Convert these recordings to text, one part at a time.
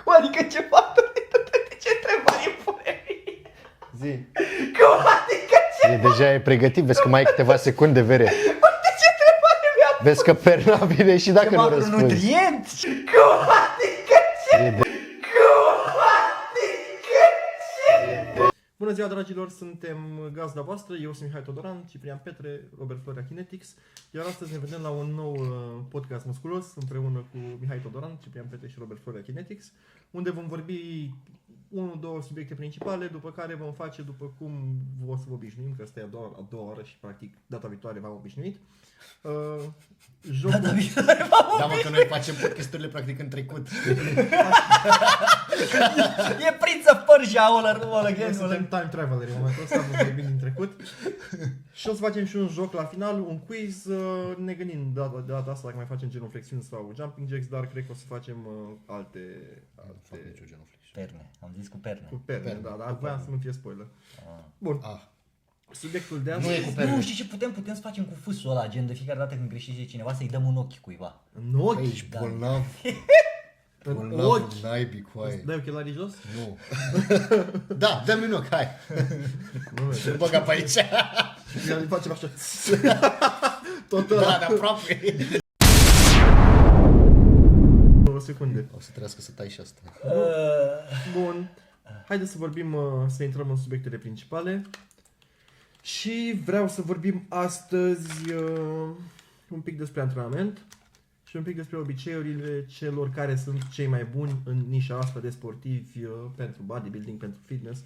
Cum adică ce fac? De ce întrebare pune? Zi. Cum adică ce? Deja e pregătit, vezi că mai ai câteva secunde, Vere. De ce întrebare mi-a pus? Vezi că perna vine și dacă nu răspunzi. Macronutrient? Cum adică ce? Bună ziua, dragilor, suntem gazda voastră, eu sunt Mihai Todoran, Ciprian Petre, Robert Florea Kinetics, iar astăzi ne vedem la un nou podcast musculos împreună cu Mihai Todoran, Ciprian Petre și Robert Florea Kinetics, unde vom vorbi 1-2 subiecte principale, după care vom face după cum o să vă obișnuim, că asta e a doua oră și practic data viitoare v-am obișnuit. Data viitoare Da, mă, că noi facem podcasturile practic în trecut. E Prince of Persia, all again. Noi suntem time traveler în momentul ăsta, vom vorbi din trecut. Și o să facem și un joc la final, un quiz, ne gândim de data asta dacă mai facem genuflexiuni sau jumping jacks, dar cred că o să facem alte Perne, am zis cu perne. cu perne, dar voiam să nu fie spoiler. Bun. Subiectul de Nu astăzi. e cu perne. Nu, știi ce putem să facem cu fâsul ăla, gen de fiecare dată când greșește cineva să-i dăm un ochi cuiva. În ochi. Ești bolnav. În Bolnav, ochi. naibii, coaie. Dai ochelarii jos? Nu. Da, dă-mi un ochi, hai. Nu, Nu băga pe aici. îi facem așa. Tot Da, ăla. de aproape. O secunde. O să trească să tai și asta. Bun. Haideți să vorbim, să intrăm în subiectele principale. Și vreau să vorbim astăzi un pic despre antrenament și un pic despre obiceiurile celor care sunt cei mai buni în nișa asta de sportivi pentru bodybuilding, pentru fitness.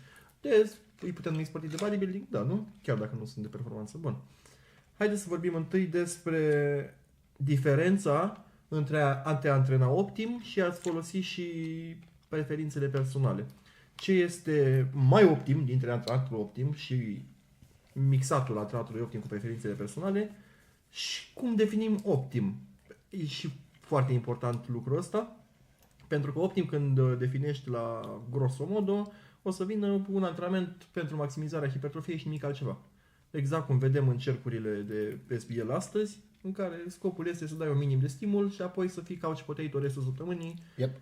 Îi putem numi sportivi de bodybuilding? Da, nu? Chiar dacă nu sunt de performanță. Bun. Haideți să vorbim întâi despre diferența între a te antrena optim și a-ți folosi și preferințele personale. Ce este mai optim dintre antrenatul optim și mixatul antrenatului optim cu preferințele personale și cum definim optim. E și foarte important lucrul ăsta, pentru că optim când definești la grosomodo o să vină un antrenament pentru maximizarea hipertrofiei și nimic altceva. Exact cum vedem în cercurile de SBL astăzi, în care scopul este să dai un minim de stimul și apoi să fii couch potato restul săptămânii. Yep.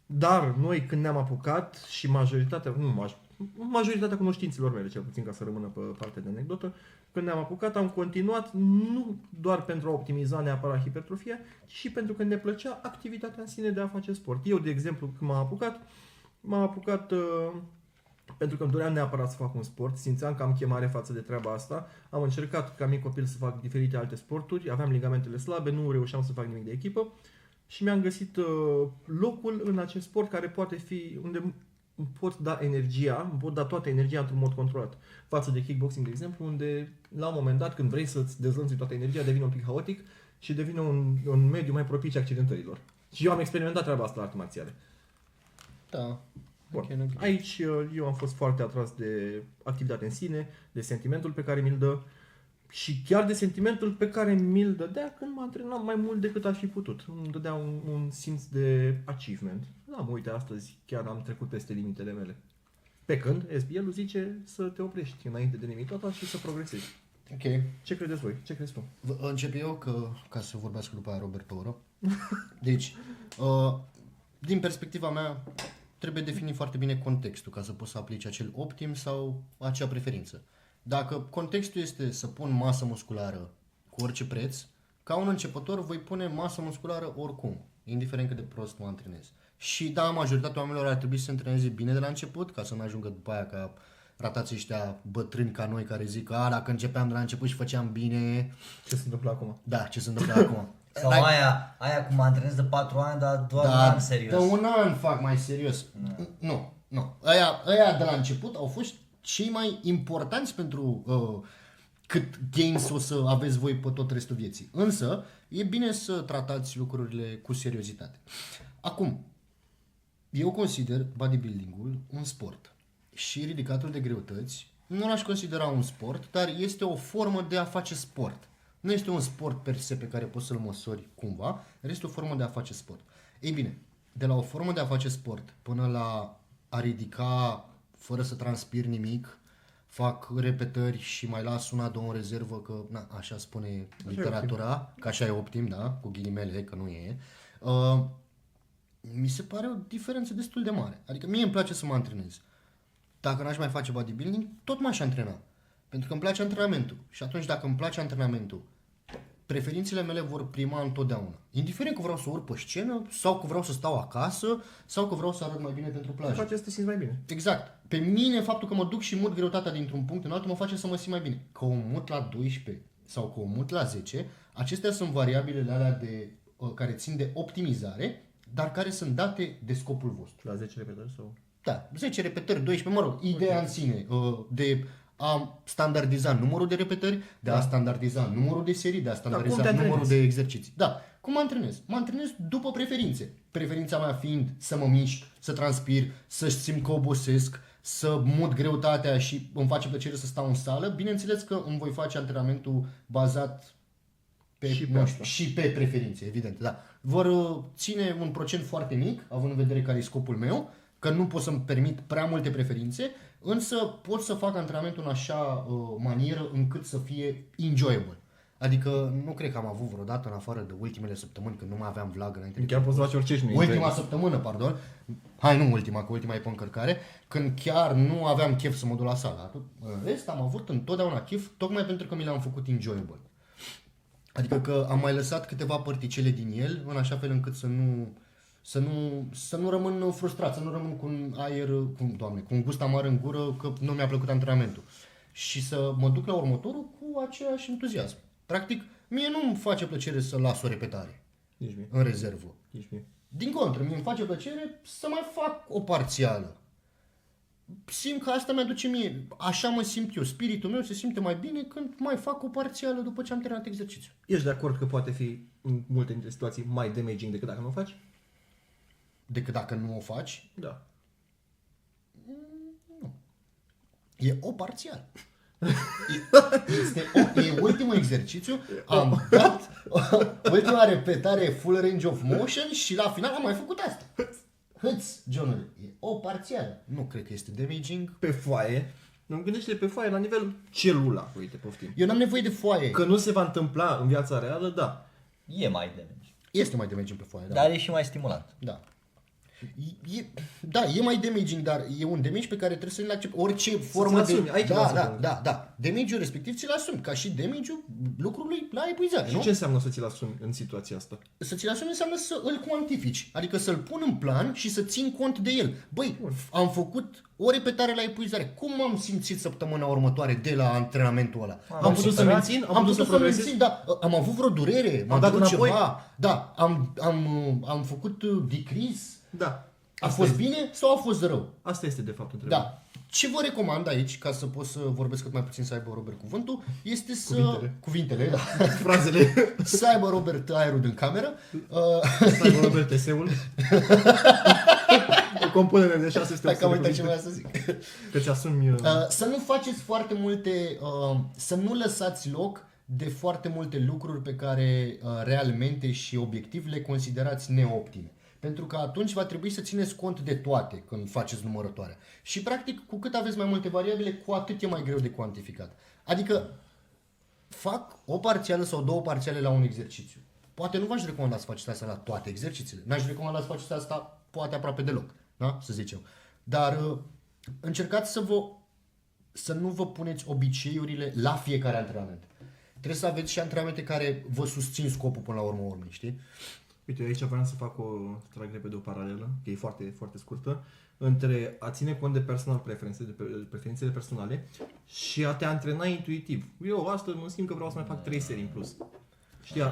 Dar noi când ne-am apucat și majoritatea cunoștințelor mele, cel puțin ca să rămână pe partea de anecdotă, când ne-am apucat am continuat nu doar pentru a optimiza neapărat hipertrofia, ci și pentru că ne plăcea activitatea în sine de a face sport. Eu, de exemplu, când m-am apucat pentru că îmi doream neapărat să fac un sport, simțeam că am chemare față de treaba asta, am încercat ca mic copil să fac diferite alte sporturi, aveam ligamentele slabe, nu reușeam să fac nimic de echipă și mi-am găsit locul în acest sport care poate fi unde îmi pot da energia, îmi pot da toată energia într-un mod controlat. Față de kickboxing, de exemplu, unde la un moment dat când vrei să-ți dezlănțui toată energia devine un pic haotic și devine un mediu mai propice accidentărilor. Și eu am experimentat treaba asta la arte marțiale. Da. Bun. Okay, Aici eu am fost foarte atras de activitatea în sine, de sentimentul pe care mi-l dă și chiar de sentimentul pe care mi-l dădea când mă antrenam mai mult decât aș fi putut. Îmi dădea un simț de achievement. Da, uite, astăzi chiar am trecut peste limitele mele. Pe când SBL-ul zice să te oprești înainte de limita ta și să progresezi. Ok. Ce credeți voi? Ce crezi tu? Încep eu, ca să vorbească după aia Robert pe oră. Deci, din perspectiva mea, trebuie definit foarte bine contextul ca să poți să aplici acel optim sau acea preferință. Dacă contextul este să pun masă musculară cu orice preț, ca un începător voi pune masă musculară oricum, indiferent cât de prost mă antrenez. Și da, majoritatea oamenilor ar trebui să se antreneze bine de la început, ca să nu ajungă după aia ca ratații ăștia bătrâni ca noi care zic că dacă începeam de la început și făceam bine... Ce se întâmplă acum? Da, ce se întâmplă acum? Sau aia cum mă antrenez de 4 ani, dar doar un an serios. De un an fac mai serios. Nu. Aia de la început au fost cei mai importanți pentru cât gains o să aveți voi pe tot restul vieții. Însă, e bine să tratați lucrurile cu seriozitate. Acum, eu consider bodybuilding-ul un sport și ridicatul de greutăți nu l-aș considera un sport, dar este o formă de a face sport. Nu este un sport per se pe care poți să-l măsori cumva, dar este o formă de a face sport. Ei bine, de la o formă de a face sport până la a ridica fără să transpir nimic, fac repetări și mai las una-două în rezervă, că na, așa spune literatura, că așa e optim, da, cu ghilimele, că nu e. mi se pare o diferență destul de mare. Adică mie îmi place să mă antrenez. Dacă n-aș mai face bodybuilding, tot m-aș antrena. Pentru că îmi place antrenamentul. Și atunci dacă îmi place antrenamentul, preferințele mele vor prima întotdeauna. Indiferent că vreau să urc pe scenă, sau că vreau să stau acasă, sau că vreau să arăt mai bine pentru Te plajă. face să te simți mai bine. Exact. Pe mine, faptul că mă duc și mut greutatea dintr-un punct în altul mă face să mă simt mai bine. Că o mut la 12 sau că o mut la 10, acestea sunt variabilele alea care țin de optimizare, dar care sunt date de scopul vostru. La 10 repetări sau... Da, 10 repetări, 12, mă rog, ideea în sine de a standardiza numărul de repetări, de a standardiza numărul de serii, de a standardiza numărul de exerciții. Da, cum mă antrenez? Mă antrenez după preferințe. Preferința mea fiind să mă mișc, să transpir, să simt că obosesc, să mut greutatea și îmi face plăcere să stau în sală. Bineînțeles că îmi voi face antrenamentul bazat și pe preferințe, evident. Da. Vor ține un procent foarte mic, având în vedere care e scopul meu, că nu pot să-mi permit prea multe preferințe, însă pot să fac antrenamentul în așa manieră încât să fie enjoyable. Adică nu cred că am avut vreodată, în afară de ultimele săptămâni, când nu mai aveam vlog înainte de... Chiar poți să faci orice și nu Ultima săptămână, pardon. Hai, nu ultima, că ultima e pe încărcare. Când chiar nu aveam chef să mă duc la sală. În rest, am avut întotdeauna chef, tocmai pentru că mi le-am făcut enjoyable. Adică că am mai lăsat câteva părticele din el, în așa fel încât să nu rămân frustrat, să nu rămân cu un aer, cu un gust amar în gură că nu mi-a plăcut antrenamentul. Și să mă duc la următorul cu aceeași entuziasm. Practic, mie nu îmi face plăcere să las o repetare Nici mie. în rezervă. Nici mie. Din contră, mie îmi face plăcere să mai fac o parțială. Simt că asta mi-aduce mie, așa mă simt eu, spiritul meu se simte mai bine când mai fac o parțială după ce am terminat exercițiul. Ești de acord că poate fi în multe dintre situații mai damaging decât dacă nu o faci? Decât dacă nu o faci, Da. e o parțială. E ultimul exercițiu, am dat ultima repetare full range of motion și la final am mai făcut asta. Johnule, e o parțială. Nu cred că este damaging. Pe foaie, nu gândește pe foaie la nivel celular, uite, poftim. Eu n-am nevoie de foaie. Că nu se va întâmpla în viața reală, da. E mai damage. Este mai damaging pe foaie, da. Dar e și mai stimulant. Da. Da, e mai damaging, dar e un damage pe care trebuie să-l accept. Orice formă asumi. de... Aici vreau să ajung. Da. Damage-ul respectiv ți-l asumi, ca și damage-ul lucrului la epuizare, Și nu? ce înseamnă să ți-l asumi în situația asta? Să ți-l asumi înseamnă să îl cuantifici, adică să-l pun în plan și să țin cont de el. Băi, am făcut o repetare la epuizare. Cum m-am simțit săptămâna următoare de la antrenamentul ăla? Am putut să mențin? Am putut să progresez? mențin, da. Am avut vreo durere? Am dat înapoi? ceva? Da. Am făcut decrease? Da. A fost bine sau a fost rău? Asta este de fapt întrebarea. Da. Ce vă recomand aici, ca să pot să vorbesc cât mai puțin să aibă Robert cuvântul, este să... Cuvintele, da. Frazele. Să aibă Robert aerul din cameră. Să aibă Robert TS-ul. O compunere de 600 Hai că am uitat de ce cuvinte. voiam să zic. Că ți-asumi... Să nu faceți foarte multe, să nu lăsați loc de foarte multe lucruri pe care realmente și obiectiv le considerați neoptime. Pentru că atunci va trebui să țineți cont de toate când faceți numărătoarea. Și practic, cu cât aveți mai multe variabile, cu atât e mai greu de cuantificat. Adică, fac o parțială sau două parțiale la un exercițiu. Poate nu v-aș recomanda să faceți asta la toate exercițiile. N-aș recomanda să faceți asta poate aproape deloc, da? Să zicem. Dar încercați să nu vă puneți obiceiurile la fiecare antrenament. Trebuie să aveți și antrenamente care vă susțin scopul până la urmă urmei, știi? Uite, aici vreau să fac trag repede o paralelă, că e foarte, foarte scurtă, între a ține cont de personal preferențe, de preferințele personale și a te antrena intuitiv. Eu astăzi mă simt că vreau să mai fac 3 serii în plus. Știi,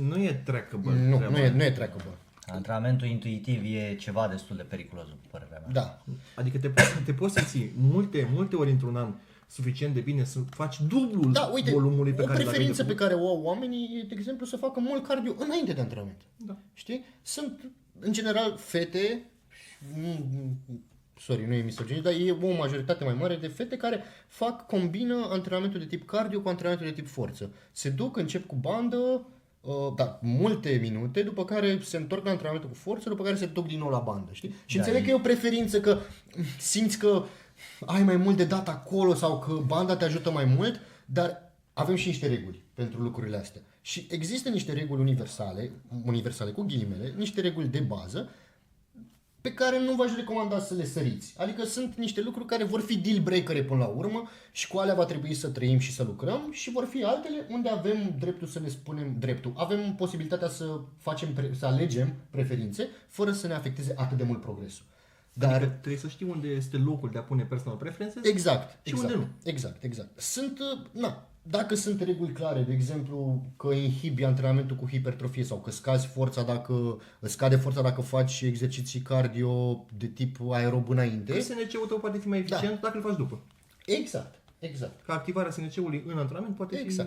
nu e trackable. Nu e trackable. Antrenamentul intuitiv e ceva destul de periculos, după părerea mea. Da. Adică te poți simți multe ori într-un an suficient de bine să faci dublul volumului pe care o preferință pe care o au oamenii e, de exemplu, să facă mult cardio înainte de antrenament. Da. Știi? Sunt, în general, fete, nu e misoginie, dar e o majoritate mai mare de fete care combină antrenamentul de tip cardio cu antrenamentul de tip forță. Se duc, încep cu bandă, multe minute, după care se întorc la antrenamentul cu forță, după care se duc din nou la bandă, știi? Și înțeleg că e o preferință, că simți că ai mai mult de dat acolo sau că banda te ajută mai mult, dar avem și niște reguli pentru lucrurile astea. Și există niște reguli universale cu ghilimele, niște reguli de bază, pe care nu v-aș recomanda să le săriți. Adică sunt niște lucruri care vor fi deal breakere până la urmă și cu alea va trebui să trăim și să lucrăm și vor fi altele unde avem dreptul să le spunem dreptul. Avem posibilitatea să să alegem preferințe fără să ne afecteze atât de mult progresul. Dar Adică trebuie să știi unde este locul de a pune personal preferences exact, și unde nu. Exact. Sunt, dacă sunt reguli clare, de exemplu că inhibi antrenamentul cu hipertrofie sau că scade forța dacă faci exerciții cardio de tip aerob înainte. SNC-ul tău poate fi mai eficient dacă îl faci după. Exact. Că activarea SNC-ului în antrenament poate fi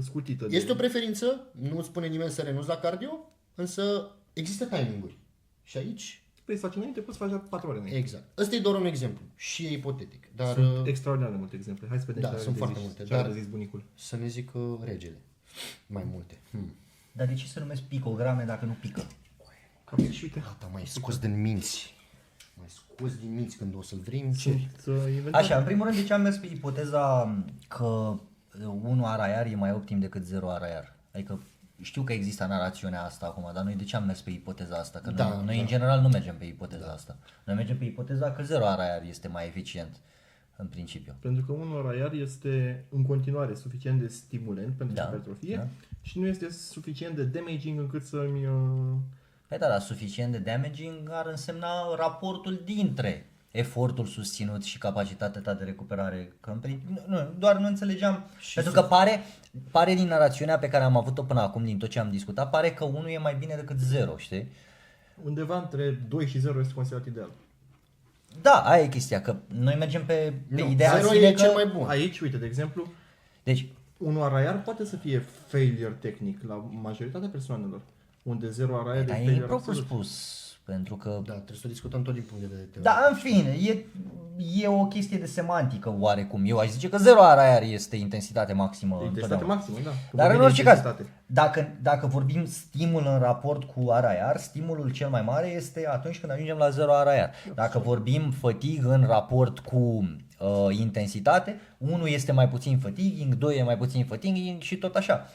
scutită. Este o preferință, nu spune nimeni să renunți la cardio, însă există timing-uri. Și aici Vrei să faci înainte, poți face 4 ore înainte. exact. Ăsta e doar un exemplu și e ipotetic. Dar Sunt extraordinar de multe exemple. Hai să vedem ce sunt foarte multe. Ce Dar a zis bunicul. să ne zică regele. Mai multe. Dar de ce se numesc picograme dacă nu pică? Și uite. Gata, mai scos din minți. Când o să-l vrei, încerci. Așa, în primul rând, de ce am mers pe ipoteza că 1 araiar e mai optim decât 0 araiar? Adică știu că există narațiunea asta acum, dar noi de ce am mers pe ipoteza asta? Că noi în general nu mergem pe ipoteza asta. Noi mergem pe ipoteza că 0 araiar este mai eficient în principiu. Pentru că 1 araiar este în continuare suficient de stimulent pentru hipertrofie și nu este suficient de damaging încât să-mi... Păi da, dar suficient de damaging ar însemna raportul dintre efortul susținut și capacitatea ta de recuperare. Că doar nu înțelegeam. Și pentru că pare din narațiunea pe care am avut-o până acum, din tot ce am discutat, pare că 1 e mai bine decât 0, știi? Undeva între 2 și 0 este considerat ideal. Da, aia e chestia, că noi mergem pe ideea 0 sine e că... cel mai bun. Aici, uite, de exemplu, Deci, 1 araiar poate să fie failure tehnic la majoritatea persoanelor. Unde 0 araiar dar e e failure propriu absolut. spus, pentru că... Da, trebuie să discutăm tot din punct de vedere teoretic. Da, în fine, e o chestie de semantică oarecum. Eu aș zice că 0 araiar este intensitate maximă. Intensitate maximă, da. Dar în orice caz, dacă vorbim stimul în raport cu araiar, stimulul cel mai mare este atunci când ajungem la 0 araiar. Dacă vorbim fatigue în raport cu intensitate, 1 este mai puțin fatiguing, 2 e mai puțin fatiguing și tot așa.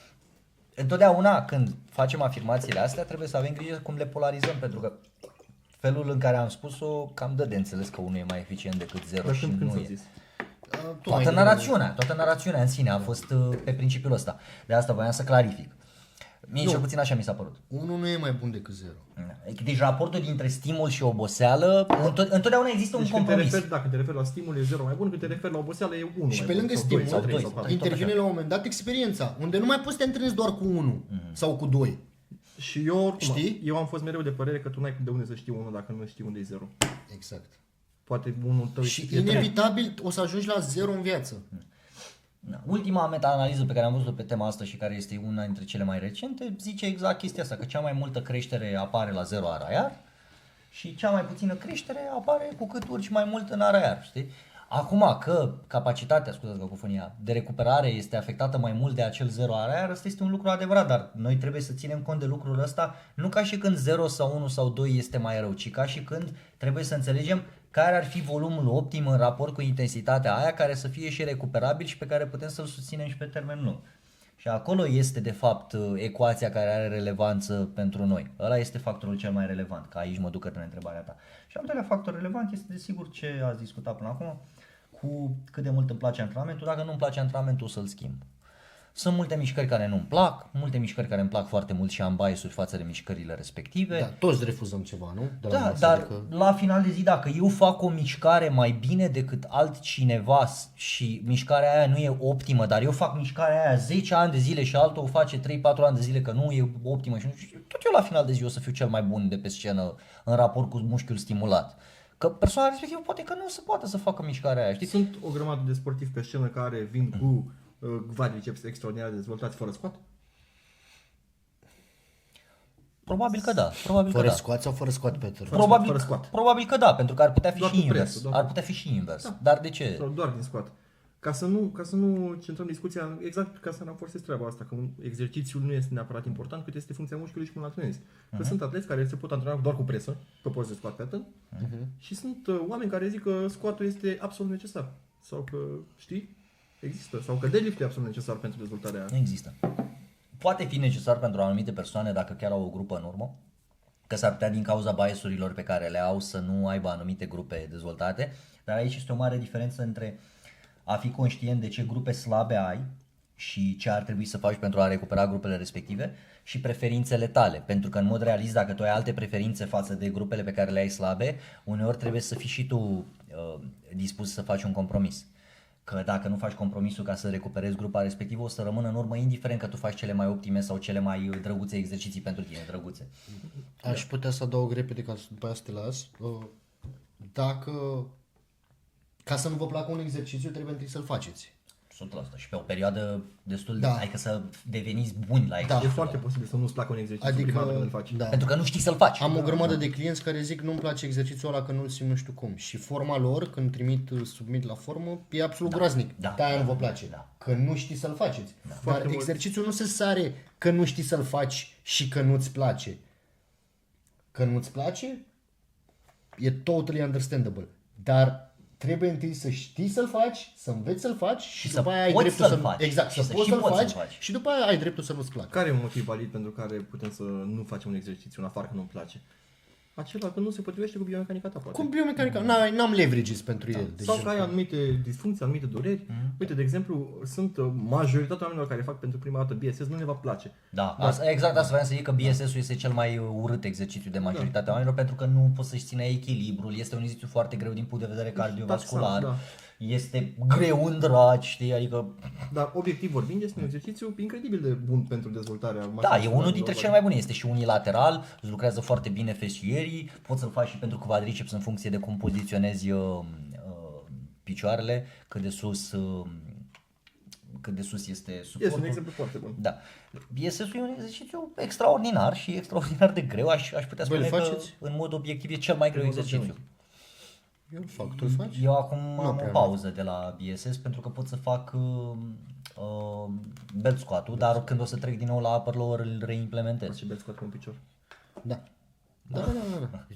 Întotdeauna când facem afirmațiile astea trebuie să avem grijă cum le polarizăm, pentru că felul în care am spus-o cam dă de înțeles că 1 e mai eficient decât 0 Dar și când nu s-a e. zis? Toată narațiunea în sine a fost pe principiul ăsta. De asta voiam să clarific. Mie cel puțin așa mi s-a părut. 1 nu e mai bun decât 0. Deci raportul dintre stimul și oboseală, întotdeauna există un compromis. Dacă te referi la stimul e 0 mai bun, când te referi la oboseală e 1 Și mai pe bun, lângă sau 2, stimul, sau 3, doi, sau 4. intervine la un moment dat experiența, unde nu mai poți să te antrenezi doar cu 1 sau cu 2. Și eu, oricum, Știi? eu am fost mereu de părere că tu n-ai de unde să știi 1 dacă nu știi unde e 0. Exact. Poate unul tău Și să fie trei. inevitabil o să ajungi la 0 în viață. Da. Ultima meta-analiză pe care am văzut-o pe tema asta și care este una dintre cele mai recente zice exact chestia asta, că cea mai multă creștere apare la 0 araiar și cea mai puțină creștere apare cu cât urci mai mult în araiar, știi? Acum că capacitatea, scuzați cacofonia, de recuperare este afectată mai mult de acel 0 araiar, ăsta este un lucru adevărat, dar noi trebuie să ținem cont de lucrul ăsta nu ca și când 0 sau 1 sau 2 este mai rău, ci ca și când trebuie să înțelegem care ar fi volumul optim în raport cu intensitatea aia care să fie și recuperabil și pe care putem să-l susținem și pe termen lung. Și acolo este de fapt ecuația care are relevanță pentru noi. Ăla este factorul cel mai relevant, că aici mă duc către întrebarea ta. Și al doilea factor relevant este desigur ce ați discutat până acum, cu cât de mult îmi place antrenamentul. Dacă nu îmi place antrenamentul, o să-l schimb. Sunt multe mișcări care nu-mi plac, multe mișcări care îmi plac foarte mult și am bias-uri față de mișcările respective. Da, toți refuzăm ceva, nu? De la Da, masă, dar adică... la final de zi, dacă eu fac o mișcare mai bine decât altcineva și mișcarea aia nu e optimă, dar eu fac mișcarea aia 10 ani de zile și altul o face 3-4 ani de zile că nu e optimă și tot eu la final de zi o să fiu cel mai bun de pe scenă în raport cu mușchiul stimulat. Că persoana respectivă poate că nu se poate să facă mișcarea aia, știi? Sunt o grămadă de sportivi pe scenă care vin cu quadriceps extraordinar de dezvoltați fără squat. Probabil că da, probabil Fără că da. squat sau fără squat pattern? Fără squat. Probabil că da, pentru că ar putea fi Doar și cu presul, invers. doar Ar cu- putea fi și invers. Da. Dar de ce? Sau doar din squat. Ca să nu centrăm discuția exact ca să ranforsez treaba asta, că exercițiul nu este neapărat important, cât este funcția mușchiului și cum îl antrenezi. Că sunt atleți care se pot antrena doar cu presă, pe post de squat pattern, și sunt oameni care zic că squatul este absolut necesar. Sau că, știi, există. Sau că deadlift e absolut necesar pentru dezvoltarea. Nu există. Poate fi necesar pentru anumite persoane dacă chiar au o grupă în urmă, că s-ar putea din cauza biasurilor pe care le au să nu aibă anumite grupe dezvoltate, dar aici este o mare diferență între a fi conștient de ce grupe slabe ai și ce ar trebui să faci pentru a recupera grupele respective și preferințele tale, pentru că în mod realist dacă tu ai alte preferințe față de grupele pe care le ai slabe, uneori trebuie să fii și tu dispus să faci un compromis. Că dacă nu faci compromisul ca să recuperezi grupa respectivă, o să rămână în urmă, indiferent că tu faci cele mai optime sau cele mai drăguțe exerciții pentru tine, drăguțe. Aș putea să adaug repede ca după aia să te las. Dacă, ca să nu vă placă un exercițiu, trebuie întâi să-l faceți. 100% și pe o perioadă destul de... Da. Adică să deveniți buni la exercițiu. E foarte posibil să nu-ți placă un exercițiu Adică, prima dată când îl faci. da. Pentru că nu știi să-l faci. Am o grămadă de clienți care zic nu-mi place exercițiul ăla că nu-l simt nu știu cum. Și forma lor, când trimit submit la formă, e absolut groaznic. Da. De-aia nu vă place. Da. Că nu știi să-l faceți. Dar Foarte mult. exercițiul nu se sare că nu știi să-l faci și că nu-ți place. Că nu-ți place e totally understandable. Dar trebuie întâi să știi să-l faci, să înveți să-l faci și să după aia ai poți dreptul să-l să faci. exact, Și să să poți și să-l poți să-l faci faci. și după aia ai dreptul să nu-ți placă. Care e un motiv valid pentru care putem să nu facem un exercițiu în afară că nu-mi place? Acela că nu se potrivește cu biomecanica ta, poate. Cum biomecanica, n-am leverages pentru el. Deci, Sau că ai anumite disfuncții, anumite dureri. Uite, de exemplu, sunt majoritatea oamenilor care fac pentru prima dată BSS nu le va place. Da, exact asta vreau să zic, că BSS-ul este cel mai urât exercițiu de majoritatea oamenilor pentru că nu poți să-și ține echilibrul, este un exercițiu foarte greu din punct de vedere cardiovascular, Da. este greu în dragi, știi, adică... Dar obiectiv vorbind, este un exercițiu incredibil de bun pentru dezvoltarea Da, e unul dintre cele cele mai bune, este și unilateral, îți lucrează foarte bine feshierii, poți să-l faci și pentru quadriceps în funcție de cum poziționezi picioarele, cât de sus este suportul. Este un exemplu foarte bun. Da. BSS-ul e un exercițiu extraordinar și extraordinar de greu, aș putea Voi spune îl că faceți? în mod obiectiv e cel mai greu exercițiu. Eu îl fac, tu îl faci? Eu acum am prea o pauză de la BSS pentru că pot să fac belt squat-ul, dar când o să trec din nou la upper lower îl reimplementez. Și beți scoate un picior. Da. Da.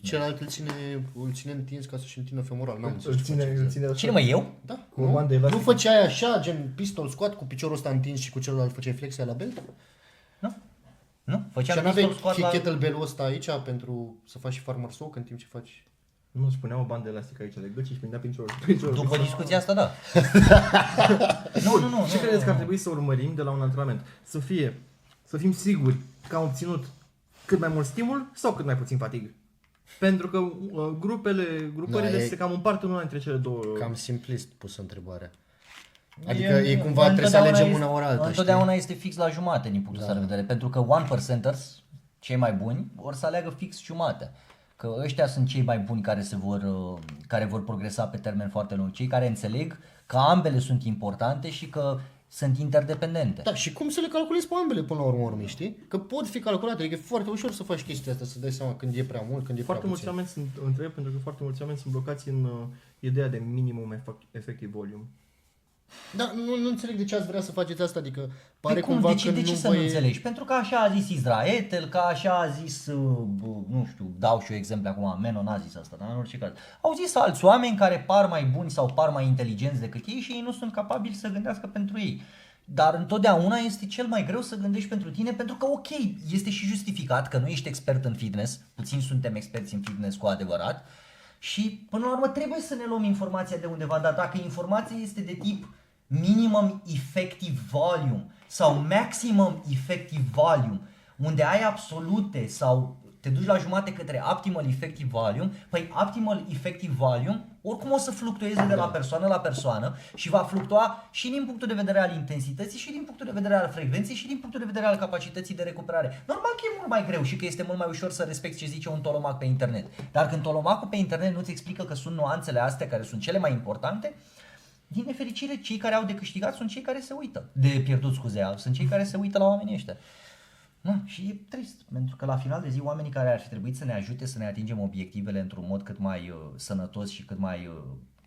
Celălalt îl ține întins ca să-și întină femoral. N-am înțeles Îl ce face exact. ține așa. Cine mă, eu? Da. Cu o bandă elastică. Nu făceai așa, gen pistol squat cu piciorul ăsta întins și cu celălalt făceai flexia la belt? Nu? Nu? Și Făceam n-aveai pistol squat la... kettlebell-ul ăsta aici pentru să faci și farmer soak în timp ce faci... Nu, își punea o bandă elastică aici de gât și își prindea piciorul. După discuția asta, da. Nu. Ce credeți că ar trebui să urmărim de la un antrenament? Să fim siguri că am obținut cât mai mult stimul sau cât mai puțin fatigă? Pentru că grupările Da, e se cam împart în una dintre cele două. Cam simplist pusă întrebarea. Adică e cumva trebuie să Întotdeauna alegem este- una ori alta, Întotdeauna este fix la jumate din punctul ăsta de vedere, pentru că 1%ers, cei mai buni, or să aleagă fix jumate. Că ăștia sunt cei mai buni care vor progresa pe termen foarte lung. Cei care înțeleg că ambele sunt importante și că sunt interdependente. Da, și cum să le calculezi pe ambele până la urmă, știi? Că pot fi calculate, adică e foarte ușor să faci chestia asta, să dai seama când e prea mult, când e Foarte prea mulți puțin. oameni sunt întreb pentru că foarte mulți oameni sunt blocați în ideea de minimum effective volume. Da, nu înțeleg de ce ați vrea să faceți asta, adică pare Păi cum, cumva de ce, că de ce nu să vă nu e... înțelegi? Pentru că așa a zis Israel, că așa a zis, nu știu, dau și eu exemple acum, Meno n-a zis asta, dar în orice caz. Au zis alți oameni care par mai buni sau par mai inteligenți decât ei și ei nu sunt capabili să gândească pentru ei. Dar întotdeauna este cel mai greu să gândești pentru tine, pentru că ok, este și justificat că nu ești expert în fitness, puțini suntem experți în fitness cu adevărat și până la urmă trebuie să ne luăm informația de undeva, dar dacă informația este de tip minimum effective volume sau maximum effective volume, unde ai absolute sau te duci la jumate către optimal effective volume, păi optimal effective volume oricum o să fluctueze de la persoană la persoană și va fluctua și din punctul de vedere al intensității și din punctul de vedere al frecvenței și din punctul de vedere al capacității de recuperare. Normal că e mult mai greu și că este mult mai ușor să respecti ce zice un tolomac pe internet. Dar când tolomacul pe internet nu-ți explică că sunt nuanțele astea care sunt cele mai importante, din nefericire, cei care au de câștigat sunt cei care se uită. De pierdut, scuze, sunt cei care se uită la oamenii ăștia. Și e trist, pentru că la final de zi oamenii care ar fi trebuit să ne ajute să ne atingem obiectivele într-un mod cât mai sănătos și cât mai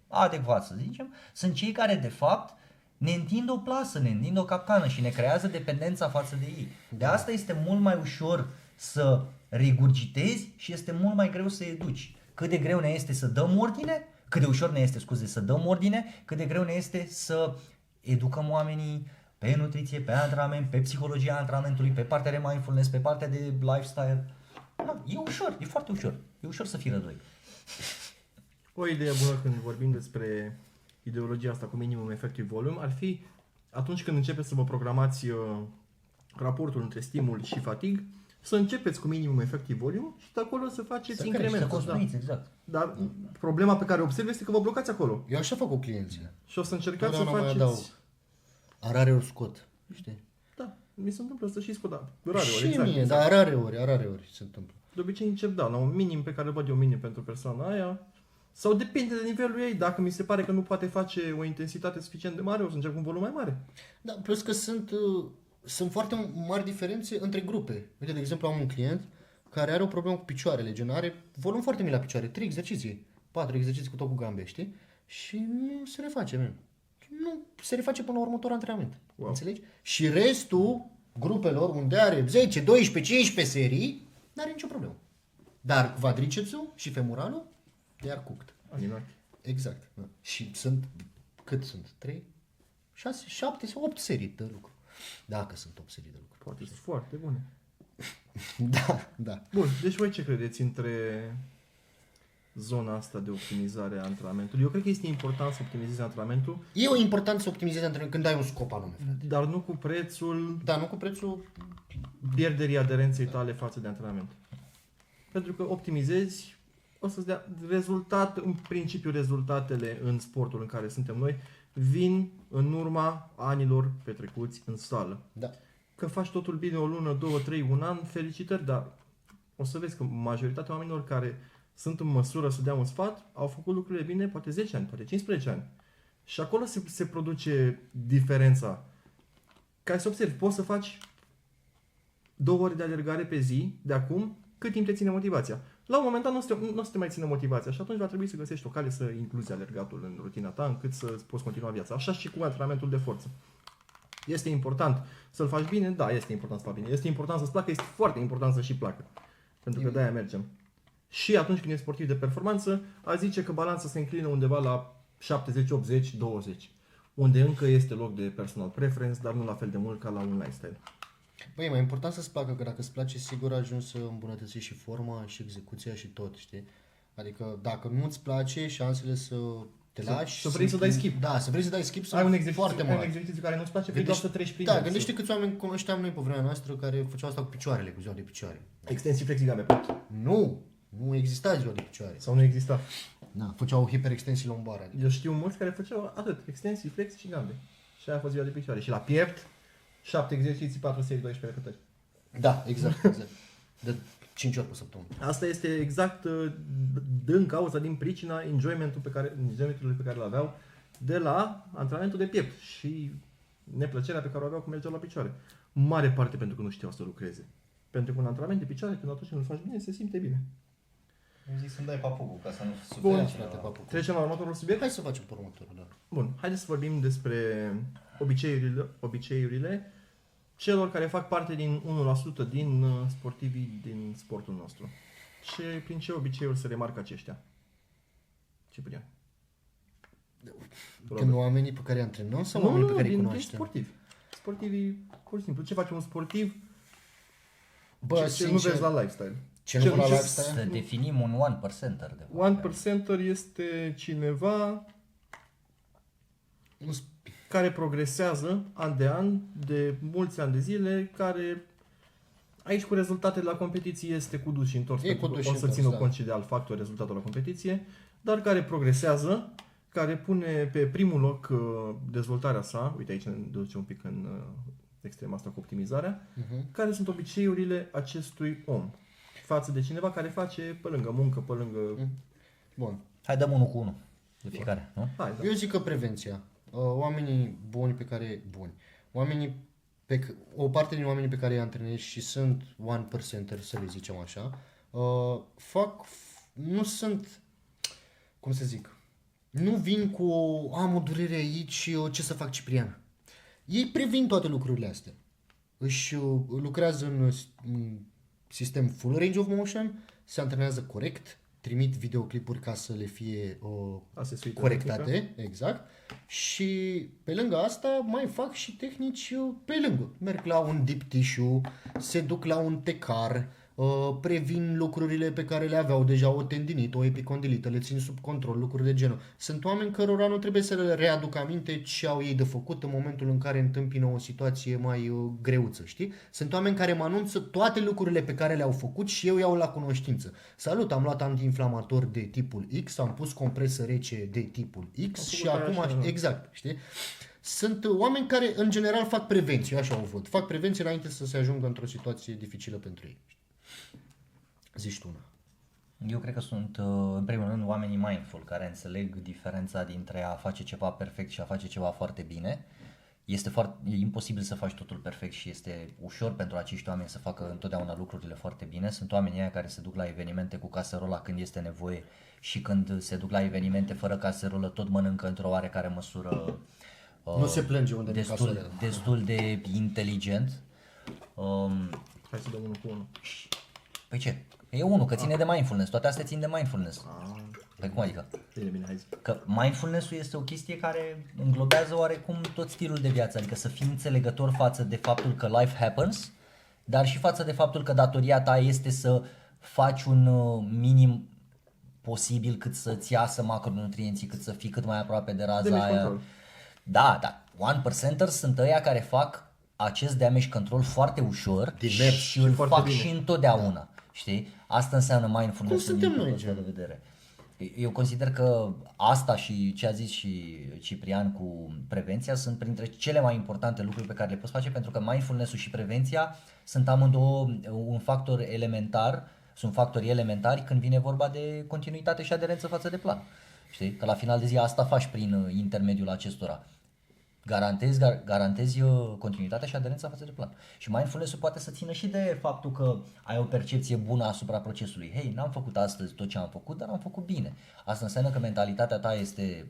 adecvat, să zicem, sunt cei care de fapt ne întind o plasă, ne întind o capcană și ne creează dependența față de ei. De asta este mult mai ușor să regurgitezi și este mult mai greu să educi. Cât de greu ne este să dăm ordine, cât de ușor ne este, să dăm ordine, cât de greu ne este să educăm oamenii pe nutriție, pe antrenament, pe psihologia antrenamentului, pe partea de mindfulness, pe partea de lifestyle. Da, e ușor, e foarte ușor. E ușor să fii rădoi. O idee bună când vorbim despre ideologia asta cu minimum effective volume ar fi atunci când începeți să vă programați raportul între stimul și fatig, să începeți cu minimum effective volume și de acolo să faceți Să incrementul. construiți, exact. Dar problema pe care o observ este că vă blocați acolo. Eu așa fac cu clienții. Și o să încercați să Totdeauna mai faceți... adaug. Rare ori scot, știi? Da, mi se întâmplă să și scot, da, rare ori, Și exact. mie, exact. dar rare ori se întâmplă. De obicei încep, da, la un minim pe care îl văd eu minim pentru persoana aia. Sau depinde de nivelul ei. Dacă mi se pare că nu poate face o intensitate suficient de mare, o să încep cu un volum mai mare. Da, plus că sunt foarte mari diferențe între grupe. Uite, de exemplu, am un client care are o problemă cu picioarele, gen are volum foarte mic la picioare, 3 exerciții, 4 exerciții cu tot cu gambe, știi? Și nu se reface, man. Nu se reface până la următorul antrenament. Wow. Înțelegi? Și restul grupelor unde are 10, 12, 15 serii, n-are nicio problemă. Dar quadricepsul și femoralul, they are cooked. Aninochi. Exact. Da. Și cât sunt? 3, 6, 7 sau 8 serii de lucru. Dacă sunt 8 serii de lucru. Poate sunt foarte bune. Da. Bun, deci voi ce credeți între zona asta de optimizare a antrenamentului? Eu cred că este important să optimizezi antrenamentul, E o important să optimizezi antrenamentul când ai un scop anume, frate. dar nu cu prețul Da, nu cu prețul. pierderii aderenței tale față de antrenament. Pentru că optimizezi, o să-ți dea rezultat, în principiu rezultatele în sportul în care suntem noi, vin în urma anilor petrecuți în sală. Da. Că faci totul bine o lună, 2, 3, un an, felicitări, dar o să vezi că majoritatea oamenilor care sunt în măsură să dea un sfat, au făcut lucrurile bine poate 10 ani, poate 15 ani. Și acolo se produce diferența. Ca să observi, poți să faci 2 ore de alergare pe zi, de acum, cât timp te ține motivația. La un moment dat nu o să te mai ține motivația și atunci va trebui să găsești o cale să incluzi alergatul în rutina ta, încât să poți continua viața. Așa și cu antrenamentul de forță. Este important să-l faci bine? Da, este important să faci bine. Este important să-ți placă? Este foarte important să și placă. Pentru că de-aia mergem. Și atunci când e sportiv de performanță, a zice că balanța se înclină undeva la 70, 80, 20. Unde încă este loc de personal preference, dar nu la fel de mult ca la un lifestyle. Băi, e mai important să-ți placă, că dacă îți place, sigur ajungi să îmbunătățești și forma, și execuția, și tot, știi? Adică dacă nu-ți place, șansele să te lași... Să vrei să dai skip. Da, să vrei să dai skip Ai sunt un exercițiu, foarte un mari. exercițiu care nu-ți place, doar să treci prin Da, el. gândește câți oameni cunoșteam noi pe vremea noastră care făceau asta cu picioarele, cu ziua de picioare. Extensii flexibile. Nu exista ziua de picioare. Sau nu exista. Da, făceau hiperextensii lombare. Eu știu mulți care făceau atât, extensii, flex și gambe. Și aia a fost ziua de picioare. Și la piept, 7 exerciții, 4 serii, 12 repetări. Da, exact. De 5 ori pe săptămână. Asta este exact din cauza, din pricina enjoymentului pe care îl aveau de la antrenamentul de piept și neplăcerea pe care o aveau când mergeau la picioare. Mare parte pentru că nu știau să lucreze. Pentru că un antrenament de picioare, când atunci când îl faci bine, se simte bine. Eu zic să-mi dai papucul ca să nu Bun, suferi. Frate, papu. Trecem la următorul subiect? Hai să facem pe următorul, da. Bun, haideți să vorbim despre obiceiurile celor care fac parte din 1% din sportivii din sportul nostru. Prin ce obiceiuri se remarcă aceștia? Ciprian. Când oamenii pe care îi antrenăm sau oamenii pe care îi din cunoaștem? sportivi. Sportivii, pur și simplu. Ce face un sportiv? Bă, ce nu vezi la lifestyle. Ce nu la Să lifestyle? definim un one percenter de fapt. One percenter este cineva care progresează an de an, de mulți ani de zile, care aici cu rezultatele la competiție este cu dus și întors, E pentru cu că dus o și să întors, țină da. cont și de alt factor rezultatul la competiție, dar care progresează, care pune pe primul loc dezvoltarea sa, uite aici ne duce un pic în extrema asta cu optimizarea, care sunt obiceiurile acestui om față de cineva care face pe lângă muncă, pe lângă... Bun. Hai dăm unul cu unul de fiecare, nu? Hai, da. Eu zic că prevenția. Oamenii buni pe care... o parte din oamenii pe care îi antrenezi și sunt one percenter, să le zicem așa, nu sunt, cum să zic, nu vin cu am o durere aici și ce să fac, Ciprian. Ei previn toate lucrurile astea. Își lucrează în sistem full range of motion, se antrenează corect, trimit videoclipuri ca să le fie Asesuite corectate, tehnică. exact. Și pe lângă asta mai fac și tehnici pe lângă. Merg la un deep tissue, se duc la un tecar, previn lucrurile pe care le aveau deja, o tendinită, o epicondilită, le țin sub control, lucruri de genul. Sunt oameni cărora nu trebuie să le readuc aminte ce au ei de făcut în momentul în care întâmpină o situație mai greuță, știi? Sunt oameni care mă anunță toate lucrurile pe care le-au făcut și eu iau la cunoștință. Salut, am luat antiinflamator de tipul X, am pus compresă rece de tipul X și acum, exact, știi? Sunt oameni care în general fac prevenție, așa o văd. Fac prevenție înainte să se ajungă într-o situație dificilă pentru ei. Zici tu una. Eu cred că sunt, în primul rând, oamenii mindful, care înțeleg diferența dintre a face ceva perfect și a face ceva foarte bine. E imposibil să faci totul perfect și este ușor pentru acești oameni să facă întotdeauna lucrurile foarte bine. Sunt oamenii aia care se duc la evenimente cu caserola când este nevoie și când se duc la evenimente fără caserolă tot mănâncă într-o oarecare măsură Nu se plânge unde nu caserolă. destul de inteligent. Hai să dăm unul cu unul. Păi ce? E unul, că ține de mindfulness. Toate astea țin de mindfulness. Păi cum adică? Bine, hai zi. Că mindfulness-ul este o chestie care înglobează oarecum tot stilul de viață. Adică să fii înțelegător față de faptul că life happens, dar și față de faptul că datoria ta este să faci un minim posibil cât să-ți iasă macronutrienții, cât să fii cât mai aproape de raza Damage aia. control. Da, 1%ers sunt ăia care fac acest damage control foarte ușor și îl foarte fac bine. și întotdeauna. Știi? Asta înseamnă mindfulness. Cum suntem noi, din punctul ăsta de vedere. Eu consider că asta și ce a zis și Ciprian cu prevenția sunt printre cele mai importante lucruri pe care le poți face, pentru că mindfulness-ul și prevenția sunt amândouă un factor elementar, sunt factori elementari când vine vorba de continuitate și aderență față de plan. Știi? Că la final de zi asta faci prin intermediul acestora. Garantezi continuitatea și aderența față de plan. Și mindfulness-ul poate să țină și de faptul că ai o percepție bună asupra procesului. Hei, n-am făcut astăzi tot ce am făcut, dar am făcut bine. Asta înseamnă că mentalitatea ta este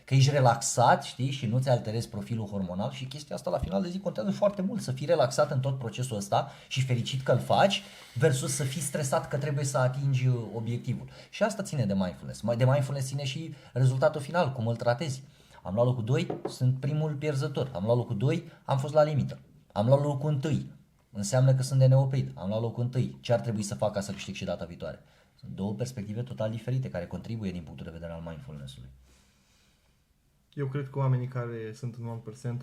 că ești relaxat, știi, și nu-ți alterezi profilul hormonal și chestia asta la final de zi contează foarte mult. Să fii relaxat în tot procesul ăsta și fericit că îl faci versus să fii stresat că trebuie să atingi obiectivul. Și asta ține de mindfulness. De mindfulness ține și rezultatul final, cum îl tratezi. Am luat locul 2, sunt primul pierzător. Am luat locul 2, am fost la limită. Am luat locul 1, înseamnă că sunt de neoprit. Am luat locul 1, ce ar trebui să fac ca să câștig și data viitoare? Sunt două perspective total diferite care contribuie din punctul de vedere al mindfulness-ului. Eu cred că oamenii care sunt în 1%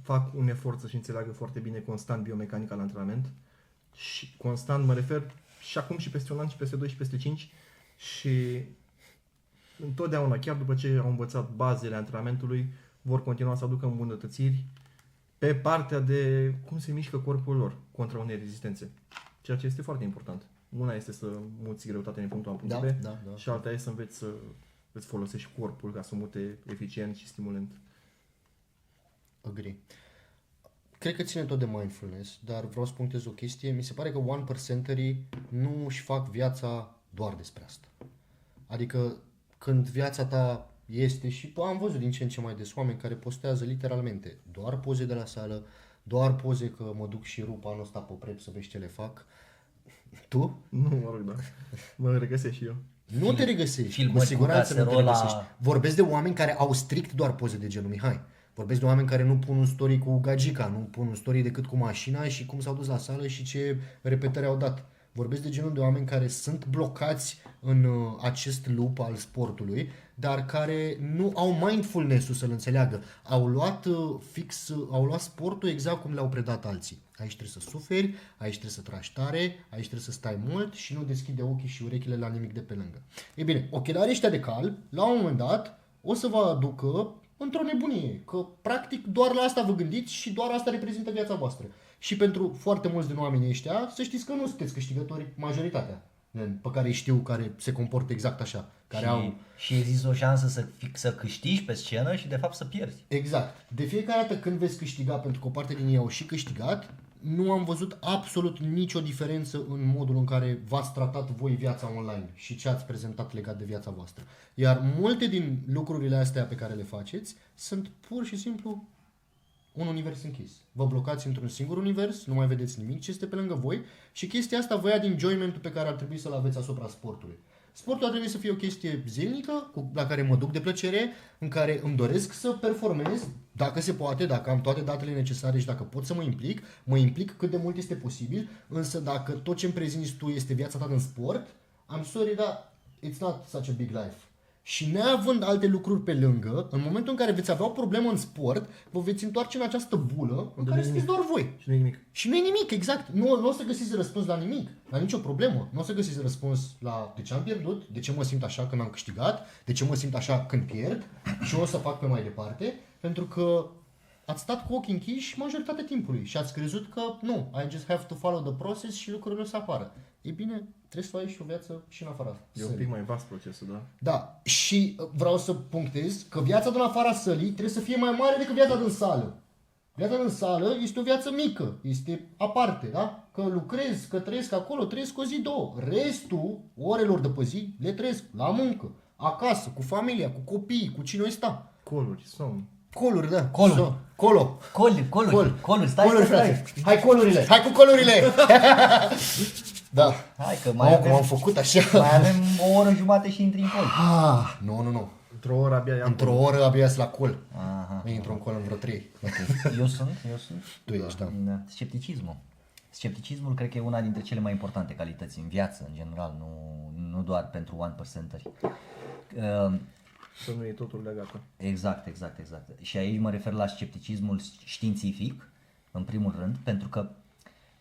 fac un efort să-și înțeleagă foarte bine constant biomecanica la antrenament și constant mă refer și acum și peste un an și peste 2 și peste 5 și întotdeauna, chiar după ce au învățat bazele antrenamentului, vor continua să aducă îmbunătățiri pe partea de cum se mișcă corpul lor contra unei rezistențe. Ceea ce este foarte important. Una este să muți greutatea din punctul A în punctul B și alta este să înveți să îți folosești corpul ca să mute eficient și stimulent. Agree. Cred că ține tot de mindfulness, dar vreau să punctez o chestie. Mi se pare că 1%erii nu își fac viața doar despre asta. Adică când viața ta este, și am văzut din ce în ce mai des oameni care postează literalmente doar poze de la sală, doar poze că mă duc și rup anul ăsta pe prep să vezi ce le fac. Tu? Nu, mă rog, da. Mă regăsesc și eu. Nu te regăsești, filmări cu siguranță cu nu te caserola. regăsești. Vorbesc de oameni care au strict doar poze de genul Mihai. Vorbesc de oameni care nu pun un story cu gagica, nu pun un story decât cu mașina și cum s-au dus la sală și ce repetări au dat. Vorbesc de genul de oameni care sunt blocați în acest loop al sportului, dar care nu au mindfulness-ul să-l înțeleagă. Au luat au luat sportul exact cum le-au predat alții. Aici trebuie să suferi, aici trebuie să tragi tare, aici trebuie să stai mult și nu deschide ochii și urechile la nimic de pe lângă. Ei bine, ochelarii ăștia de cal, la un moment dat, o să vă aducă într-o nebunie, că practic doar la asta vă gândiți și doar asta reprezintă viața voastră. Și pentru foarte mulți din oamenii ăștia, să știți că nu sunteți câștigători, majoritatea pe care îi știu, care se comportă exact așa, care au... Și există o șansă să câștigi pe scenă și de fapt să pierzi. Exact. De fiecare dată când veți câștiga, pentru că o parte din ei au și câștigat, nu am văzut absolut nicio diferență în modul în care v-ați tratat voi viața online și ce ați prezentat legat de viața voastră. Iar multe din lucrurile astea pe care le faceți sunt pur și simplu un univers închis. Vă blocați într-un singur univers, nu mai vedeți nimic ce este pe lângă voi și chestia asta vă ia din enjoyment-ul pe care ar trebui să-l aveți asupra sportului. Sportul ar trebui să fie o chestie zilnică, la care mă duc de plăcere, în care îmi doresc să performez, dacă se poate, dacă am toate datele necesare și dacă pot să mă implic cât de mult este posibil, însă dacă tot ce îmi prezinți tu este viața ta în sport, I'm sorry, dar it's not such a big life. Și neavând alte lucruri pe lângă, în momentul în care veți avea o problemă în sport, vă veți întoarce în această bulă în care sunteți doar voi. Și nu e nimic. Și nu e nimic, exact. Nu o să găsiți răspuns la nimic, la nicio problemă. Nu o să găsiți răspuns la de ce am pierdut, de ce mă simt așa când am câștigat, de ce mă simt așa când pierd și o să fac pe mai departe, pentru că ați stat cu ochii închiși majoritatea timpului și ați crezut că nu, I just have to follow the process și lucrurile o să apară. Ei bine, trebuie să ai și o viață și în afara E un pic mai vast procesul, da? Da, și vreau să punctez că viața din afara sălii trebuie să fie mai mare decât viața din sală. Viața din sală este o viață mică, este aparte, da? Că lucrez, că trăiesc acolo, trăiesc o zi, două. Restul orelor de pe zi le trăiesc la muncă, acasă, cu familia, cu copiii, cu cine o sta. Coluri, somn. Coluri, da. Coluri. Colo. Coluri, stai. Hai colurile, hai cu colurile. Da. Hai că Mai cum am făcut așa. mai avem o oră jumate și intri în col. Ah, nu. Într-o oră abia ia Într-o oră abia la col. Aha. Intru în col în vreo 3. Eu sunt. Tu ești, da. Da. Scepticismul cred că e una dintre cele mai importante calități în viață, în general, nu doar pentru one percenteri. Să nu e totul legat. Exact. Și aici mă refer la scepticismul științific, în primul rând, pentru că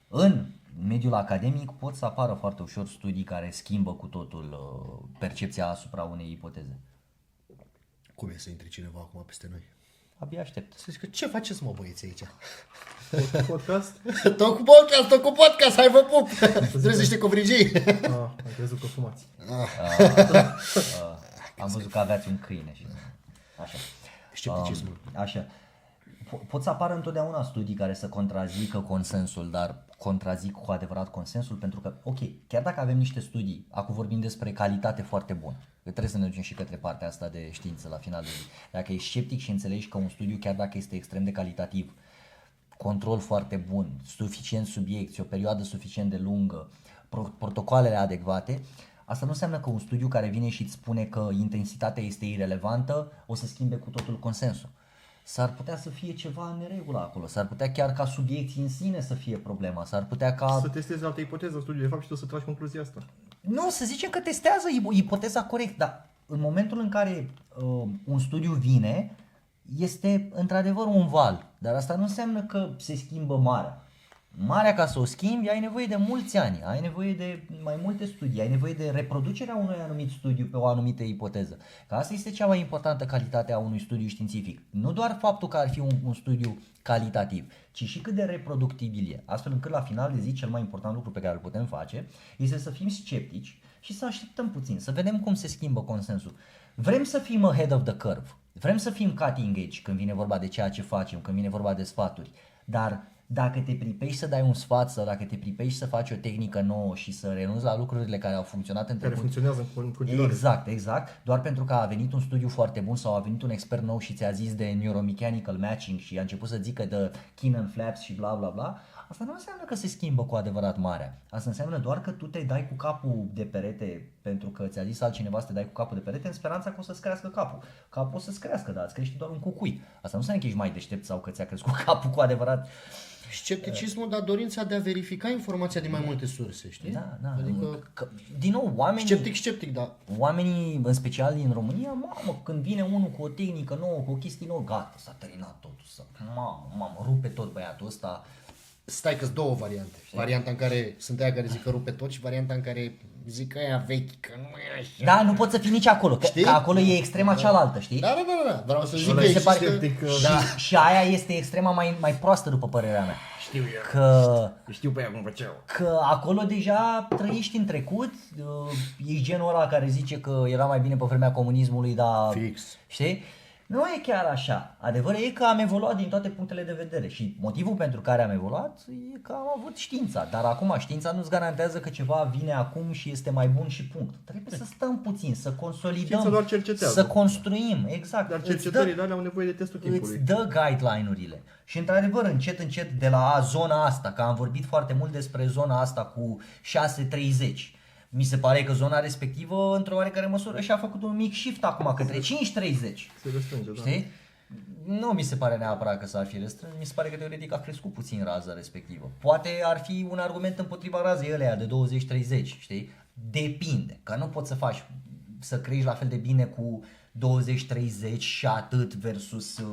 în mediul academic pot să apară foarte ușor studii care schimbă cu totul percepția asupra unei ipoteze. Cum e să intre cineva acum peste noi? Abia aștept. Să zic că ce faceți, mă, băieți, aici? Podcast? Tot cu podcast, hai vă pup! Trebuie niște covrigii. Am crezut că fumați. Am văzut că aveați un câine și așa. Scepticismul. Așa. Pot să apară întotdeauna studii care să contrazică consensul, dar contrazic cu adevărat consensul, pentru că, ok, chiar dacă avem niște studii, acum vorbim despre calitate foarte bună, că trebuie să ne ducem și către partea asta de știință la final de zi. Dacă ești sceptic și înțelegi că un studiu, chiar dacă este extrem de calitativ, control foarte bun, suficient subiecți, o perioadă suficient de lungă, protocoalele adecvate, asta nu înseamnă că un studiu care vine și îți spune că intensitatea este irelevantă o să schimbe cu totul consensul. S-ar putea să fie ceva în neregulă acolo, s-ar putea chiar ca subiecții în sine să fie problema, s-ar putea ca... Să testezi altă ipoteză în studiu de fapt și tu să tragi concluzia asta. Nu, să zicem că testează ipoteza corect, dar în momentul în care un studiu vine, este într-adevăr un val, dar asta nu înseamnă că se schimbă marea. Marea, ca să o schimbi, ai nevoie de mulți ani, ai nevoie de mai multe studii, ai nevoie de reproducerea unui anumit studiu pe o anumită ipoteză. Că asta este cea mai importantă calitate a unui studiu științific. Nu doar faptul că ar fi un studiu calitativ, ci și cât de reproductibil e. Astfel încât la final de zi cel mai important lucru pe care îl putem face este să fim sceptici și să așteptăm puțin, să vedem cum se schimbă consensul. Vrem să fim ahead of the curve, vrem să fim cutting edge când vine vorba de ceea ce facem, când vine vorba de sfaturi, dar dacă te pripești să dai un sfat sau dacă te pripești să faci o tehnică nouă și să renunți la lucrurile care au funcționat în trecut, Care funcționează în continuare. Exact, doar pentru că a venit un studiu foarte bun sau a venit un expert nou și ți-a zis de neuromechanical matching și a început să zică de Keenan flaps și bla bla bla, asta nu înseamnă că se schimbă cu adevărat marea. Asta înseamnă doar că tu te dai cu capul de perete pentru că ți-a zis altcineva să te dai cu capul de perete în speranța că o să-ți crească capul. Capul o să-ți crească, dar îți crește doar un cucui. Asta nu înseamnă că ești mai deștept sau că ți-a crescut capul cu adevărat. Scepticismul, dar dorința de a verifica informația din mai multe surse, știi? Da. Adică, Din nou, oamenii... Sceptic, da. Oamenii, în special din România, mamă, când vine unul cu o tehnică nouă, cu o chestie nouă, gata, s-a terminat totul, mamă, rupe tot băiatul ăsta. Stai că-s două variante. Varianta în care sunt aia care zic că rupe tot și varianta în care zic că aia vechi, că nu e așa. Da, nu poți să fii nici acolo, că acolo e extrema cealaltă, știi? Da. Vreau să zic Ăla că e există... sceptic, Și aia este extrema mai proastă, după părerea mea. Știu eu. Că Știu pe ea cum făceau. că acolo deja trăiești în trecut, ești genul ăla care zice că era mai bine pe vremea comunismului, dar... Fix. Știi? Nu e chiar așa. Adevărul e că am evoluat din toate punctele de vedere și motivul pentru care am evoluat e că am avut știința. Dar acum știința nu-ți garantează că ceva vine acum și este mai bun și punct. Trebuie să stăm puțin, să consolidăm, Știința doar cercetează. să construim. Exact. Dar cercetările alea au nevoie de testul timpului. Îți dă guideline-urile. Și într-adevăr, încet, de la zona asta, că am vorbit foarte mult despre zona asta cu 6-30. Mi se pare că zona respectivă, într-o oarecare măsură, și-a făcut un mic shift acum către 5-30. Se restrânge, da. Știi? Nu mi se pare neapărat că s-ar fi restrâns, mi se pare că teoretic a crescut puțin raza respectivă. Poate ar fi un argument împotriva razei alea de 20-30, știi? Depinde, că nu poți să crești la fel de bine cu 20-30 și atât versus 5-20.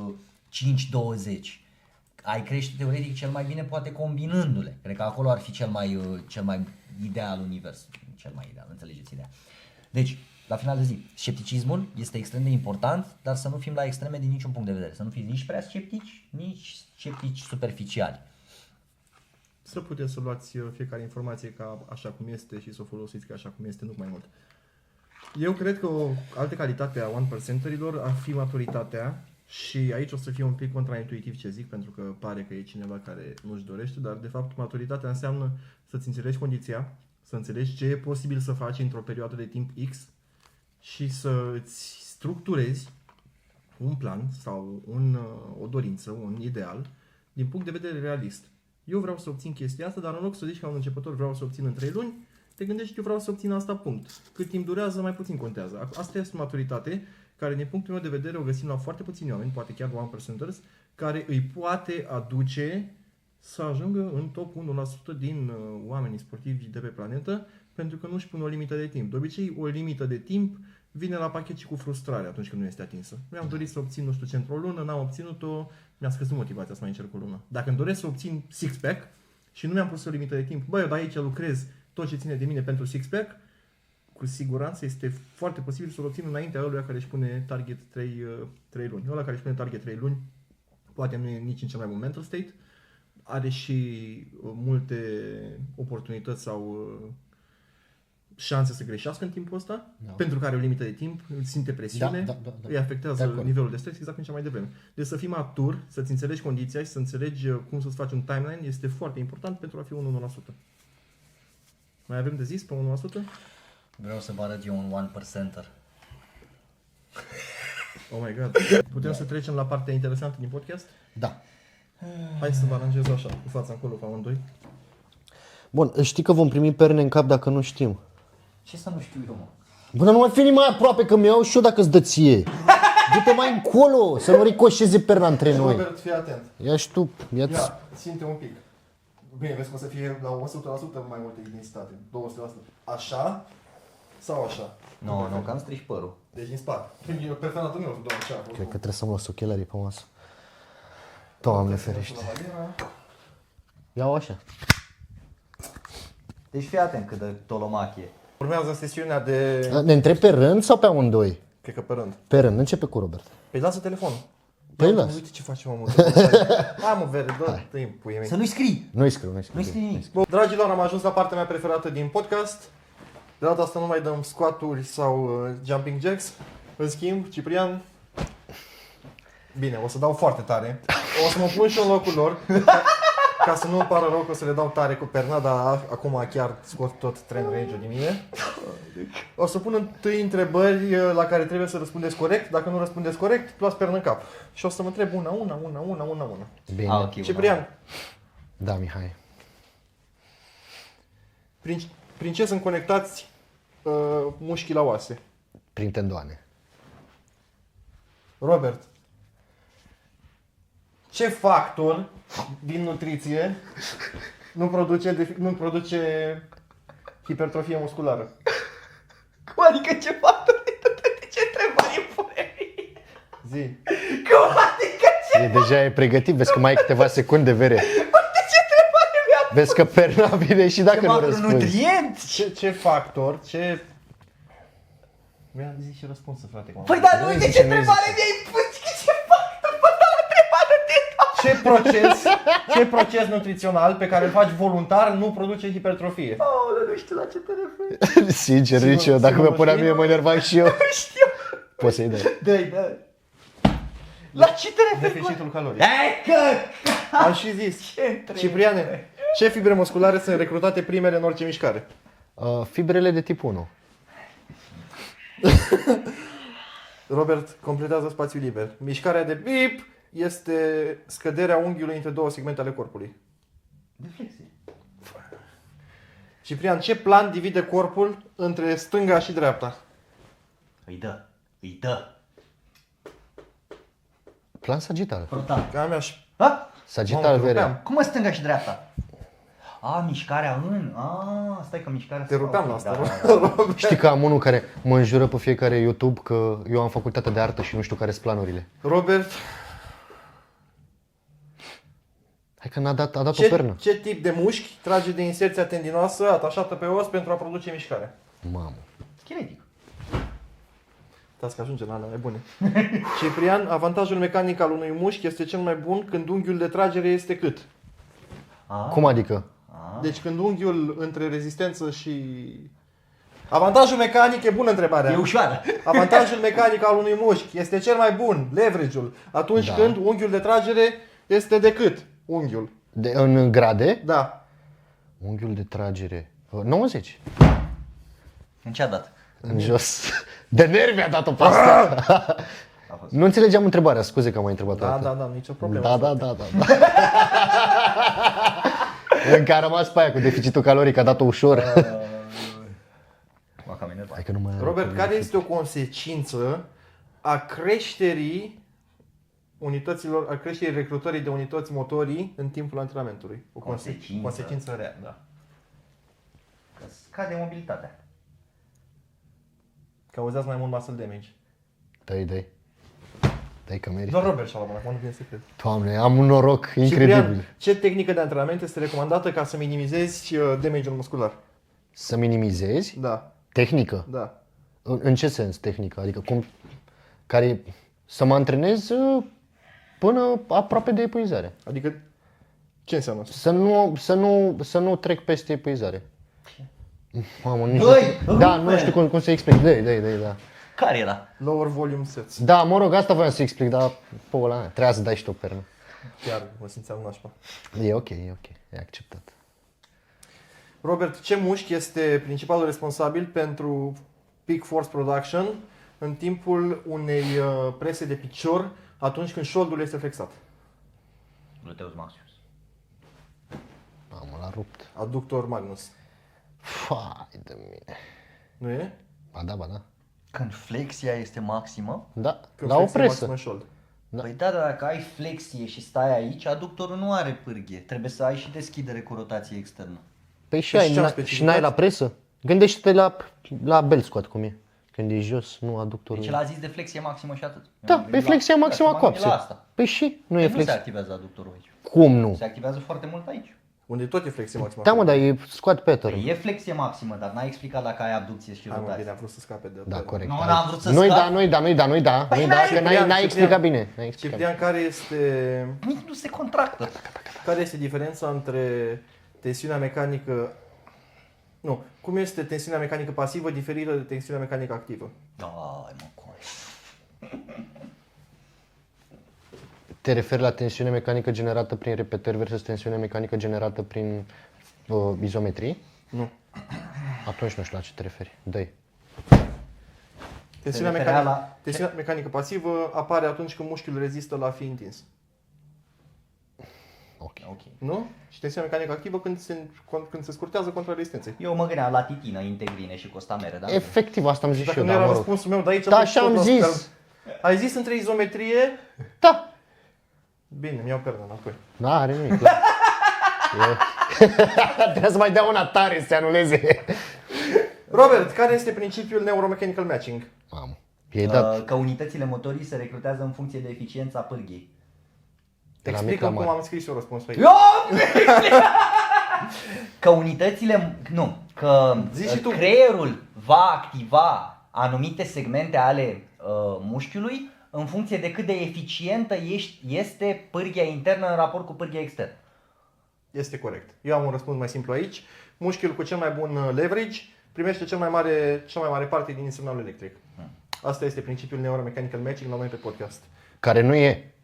Ai crește teoretic cel mai bine poate combinându-le. Cred că acolo ar fi cel mai ideal univers. Cel mai ideal, înțelegeți ideea. Deci, la final de zi, scepticismul este extrem de important, dar să nu fim la extreme din niciun punct de vedere. Să nu fiți nici prea sceptici, nici sceptici superficiali. Să puteți să luați fiecare informație ca așa cum este și să o folosiți ca așa cum este, nu mai mult. Eu cred că o altă calitate a 1%-erilor ar fi maturitatea și aici o să fie un pic contraintuitiv ce zic, pentru că pare că e cineva care nu-și dorește, dar de fapt maturitatea înseamnă să-ți înțelegi condiția, să înțelegi ce e posibil să faci într-o perioadă de timp X și să-ți structurezi un plan sau o dorință, un ideal, din punct de vedere realist. Eu vreau să obțin chestia asta, dar în loc să zici ca un începător vreau să obțin în 3 luni, te gândești că eu vreau să obțin asta, punct. Cât timp durează, mai puțin contează. Asta este maturitate care, din punctul meu de vedere, o găsim la foarte puțini oameni, poate chiar 1%ers, care îi poate aduce să ajungă în top 1% din oamenii sportivi de pe planetă, pentru că nu își pun o limită de timp. De obicei, o limită de timp vine la pachet și cu frustrare atunci când nu este atinsă. Mi-am dorit să obțin, nu știu ce, într-o lună, n-am obținut-o, mi-a scăzut motivația să mai încerc o lună. Dacă îmi doresc să obțin six-pack și nu mi-am pus o limită de timp, băi, eu de aici lucrez tot ce ține de mine pentru six-pack, cu siguranță este foarte posibil să-l obțin înaintea ăluia care își pune target 3 luni. Ăla care își pune target 3 luni, poate nu e nici în cel mai bun mental state, are și multe oportunități sau șanse să greșească în timpul ăsta, pentru că are o limită de timp, simte presiune, îi afectează nivelul de stres, exact cum cea mai devreme. Deci să fii matur, să-ți înțelegi condiția și să înțelegi cum să-ți faci un timeline este foarte important pentru a fi un 1%. Mai avem de zis pe 1%? Vreau să vă arăt eu un 1%er. Oh my god. Putem să trecem la partea interesantă din podcast? Da. Hai să vă aranjez așa, cu fața încolo, pe amândoi. Bun, știi că vom primi perne în cap dacă nu știm. Ce să nu știu eu, mă? Bă, nu mai fi mai aproape că mi-au și eu dacă îți dă ție. Du-te mai încolo, să nu ricoșeze perna între noi. Robert, fii atent. Ia și tu, ia-ți... Ia, ținte un pic. Bine, vezi că o să fie la 100% mai multă intensitate. 200%. Așa sau așa? Nu, că am strici părul. Deci din spate. Eu preferatul meu, doamne, ce a fost. Cred că trebuie să-mi las ochelarii pe masă. Doamne ferește. Iau așa. Deci fii atent cât de tolomache. Urmează sesiunea de... Ne întreb pe rând sau pe amândoi? Cred că pe rând. Pe rând, începe cu Robert. Păi lasă telefonul. Păi las. Uite ce facem, mă. Hai mă, verde, dă-i puie mei. Să nu-i scrii! Nu-i scriu, nu-i Nu-i scriu. scrii nimic. Bun, dragilor, am ajuns la partea mea preferată din podcast. De data asta nu mai dăm squat-uri sau jumping jacks. În schimb, Ciprian... Bine, o să dau foarte tare. O să mă pun și în locul lor. Ca să nu pară rău că o să le dau tare cu perna, dar acum chiar scot tot trend range-ul din mine. O să pun întâi întrebări la care trebuie să răspundeți corect. Dacă nu răspundeți corect, luați perna în cap. Și o să mă întreb una. Bine. Ok, Ciprian, Da, Mihai. prin ce sunt conectați mușchii la oase? Prin tendoane. Robert, ce factor din nutriție nu produce hipertrofie musculară? Cum adică ce factor? Ce întrebare îmi pune? Zi. Cum adică ce? Deja e pregătit, vezi că mai ai câteva secunde, vere. Ce întrebare mi-a Vezi că perna vine și dacă nu răspunzi. macronutrient? Ce factor, ce... Mi-am zis și răspunsul, frate. cum am Păi zis. dar uite ce întrebare mi-ai pus, ce factor? Bă, da, întrebare de Ce proces nutrițional pe care îl faci voluntar nu produce hipertrofie? Oh, nu știu la ce te referi. Sincer, nici eu, dacă mi-o punea mie, mă enervam și eu. Nu știu. Poți să-i dai. Dă-i. La ce te referi? Deficitul caloric. Hai că... Am și zis. Ce întrebi? Cipriane, ce fibre musculare sunt recrutate primele în orice mișcare? Fibrele de tip 1. Robert, completează spațiul liber. Mișcarea de bip este scăderea unghiului între două segmente ale corpului. Deflexie. Ciprian, ce plan divide corpul între stânga și dreapta? Îi dă. Plan sagital. Frontal. Ca mea și... Ha? Sagital Mamă, te verea. rupeam. Cum mă stânga și dreapta? Mișcarea în... stai că mișcarea... Te rupeam la asta, Știi că am unul care mă înjură pe fiecare YouTube că eu am facultate de artă și nu știu care sunt planurile. Robert, Hai că a dat o pernă. ce tip de mușchi trage de inserția tendinoasă atașată pe os pentru a produce mișcare? Mamă. Scheletic. Uitați că ajunge la alea mai bune. Ciprian, avantajul mecanic al unui mușchi este cel mai bun când unghiul de tragere este cât? Cum adică? Deci când unghiul între rezistență și... Avantajul mecanic e bună întrebarea. E ușoară. Avantajul mecanic al unui mușchi este cel mai bun, leverage-ul, atunci când unghiul de tragere este de cât? Unghiul. În grade? Da. Unghiul de tragere. 90. În ce a dat? În jos. De nervi a dat-o pe asta. Nu înțelegeam întrebarea, scuze că am mai întrebat o dată. Da, nicio problemă. Da. Încă a rămas pe aia cu deficitul caloric, a dat-o ușor. Hai că nu mai Robert, care este o consecință a creșterii unităților, a creșterii recrutării de unități motorii în timpul antrenamentului? O consecință rea, da. Că scade mobilitatea. Cauzează mai mult muscle damage. Dai că merită. Doar Robert și-a luat, acum nu vine să cred. Doamne, am un noroc incredibil. Ciprian, ce tehnică de antrenament este recomandată ca să minimizezi damage-ul muscular? Să minimizezi? Da, Tehnică? da. În ce sens tehnică? Adică cum? Care să mă antrenez până aproape de epuizare. Adică, ce înseamnă asta? Să nu trec peste epuizare. Mamă, nici Doi, da, rupe! nu știu cum să explic. Da. Care era? Lower volume sets. Da, mă rog, asta voiam să explic, dar pula mea, trebuia să dai și tu o pernă. Chiar mă simțeam nașpa. E ok, e acceptat. Robert, ce mușchi este principalul responsabil pentru peak force production în timpul unei prese de picior atunci când șoldul este flexat? Gluteus maximus. Mamă, l-a rupt. Adductor magnus. Fai de mine. Nu e? Ba da. Când flexia este maximă? Da, Când la o flexie presă. maximă în șold. Da. Păi da, dacă ai flexie și stai aici, aductorul nu are pârghie. Trebuie să ai și deschidere cu rotație externă. Păi și, Deci ce am ai, și specificat? n-ai la presă? Gândește-te la belt squat cum e. Când e jos, nu aductorul. Deci el a zis de flexie maximă și atât. Da, pe flexia maximă a m-am gândit la coapsei. asta. Păi și? Nu e Nu se flexie. activează aductorul aici. Cum nu? Se activează foarte mult aici. Unde tot e flexie maximă. Da, mă, dar e squat pattern. Păi e flexie maximă, dar n-ai explicat dacă ai abducție și Hai mă, bine, rotație. am vrut să scape de... Da, corect. Nu, Hai. n-am vrut să Nu-i scap. da, Păi că n-ai explicat bine. N-ai explicat bine. Ciprian, Nici nu se contractă. care este diferența între tensiunea mecanică... Nu, cum este tensiunea mecanică pasivă diferită de tensiunea mecanică activă? Ai mă, coi. Te referi la tensiune mecanică generată prin repetări versus tensiune mecanică generată prin izometrie? Nu. Atunci nu știu la ce te referi. Dă-i. Tensiunea referea mecanică, la- tensiunea mecanică pasivă apare atunci când mușchiul rezistă la fi întins. Ok. Nu? Și tensiunea mecanică activă când se scurtează contra rezistenței. Eu mă gândeam la titină, integrine și costamere, da? Efectiv, asta am zis și Dacă eu, nu dar era mă rog. răspunsul meu de aici... Da, atunci așa am tot la zis. fel. Ai zis între izometrie? Da. Bine, mi-au perna înapoi. Da, are nimic. Trebuie să mai dea una tare să se anuleze. Robert, care este principiul neuromechanical matching? Mamă. E dat. Că unitățile motorii se recrutează în funcție de eficiența pârghiei. De la mic Explică la cum mare. am scris eu răspunsul aici. Că unitățile, nu, că Zici și tu. creierul va activa anumite segmente ale mușchiului în funcție de cât de eficientă este pârghia internă în raport cu pârghia externă. Este corect. Eu am un răspuns mai simplu aici. Mușchiul cu cel mai bun leverage primește cea mai mare parte din semnalul electric. Asta este principiul neuromechanical matching la noi pe podcast. Care nu e.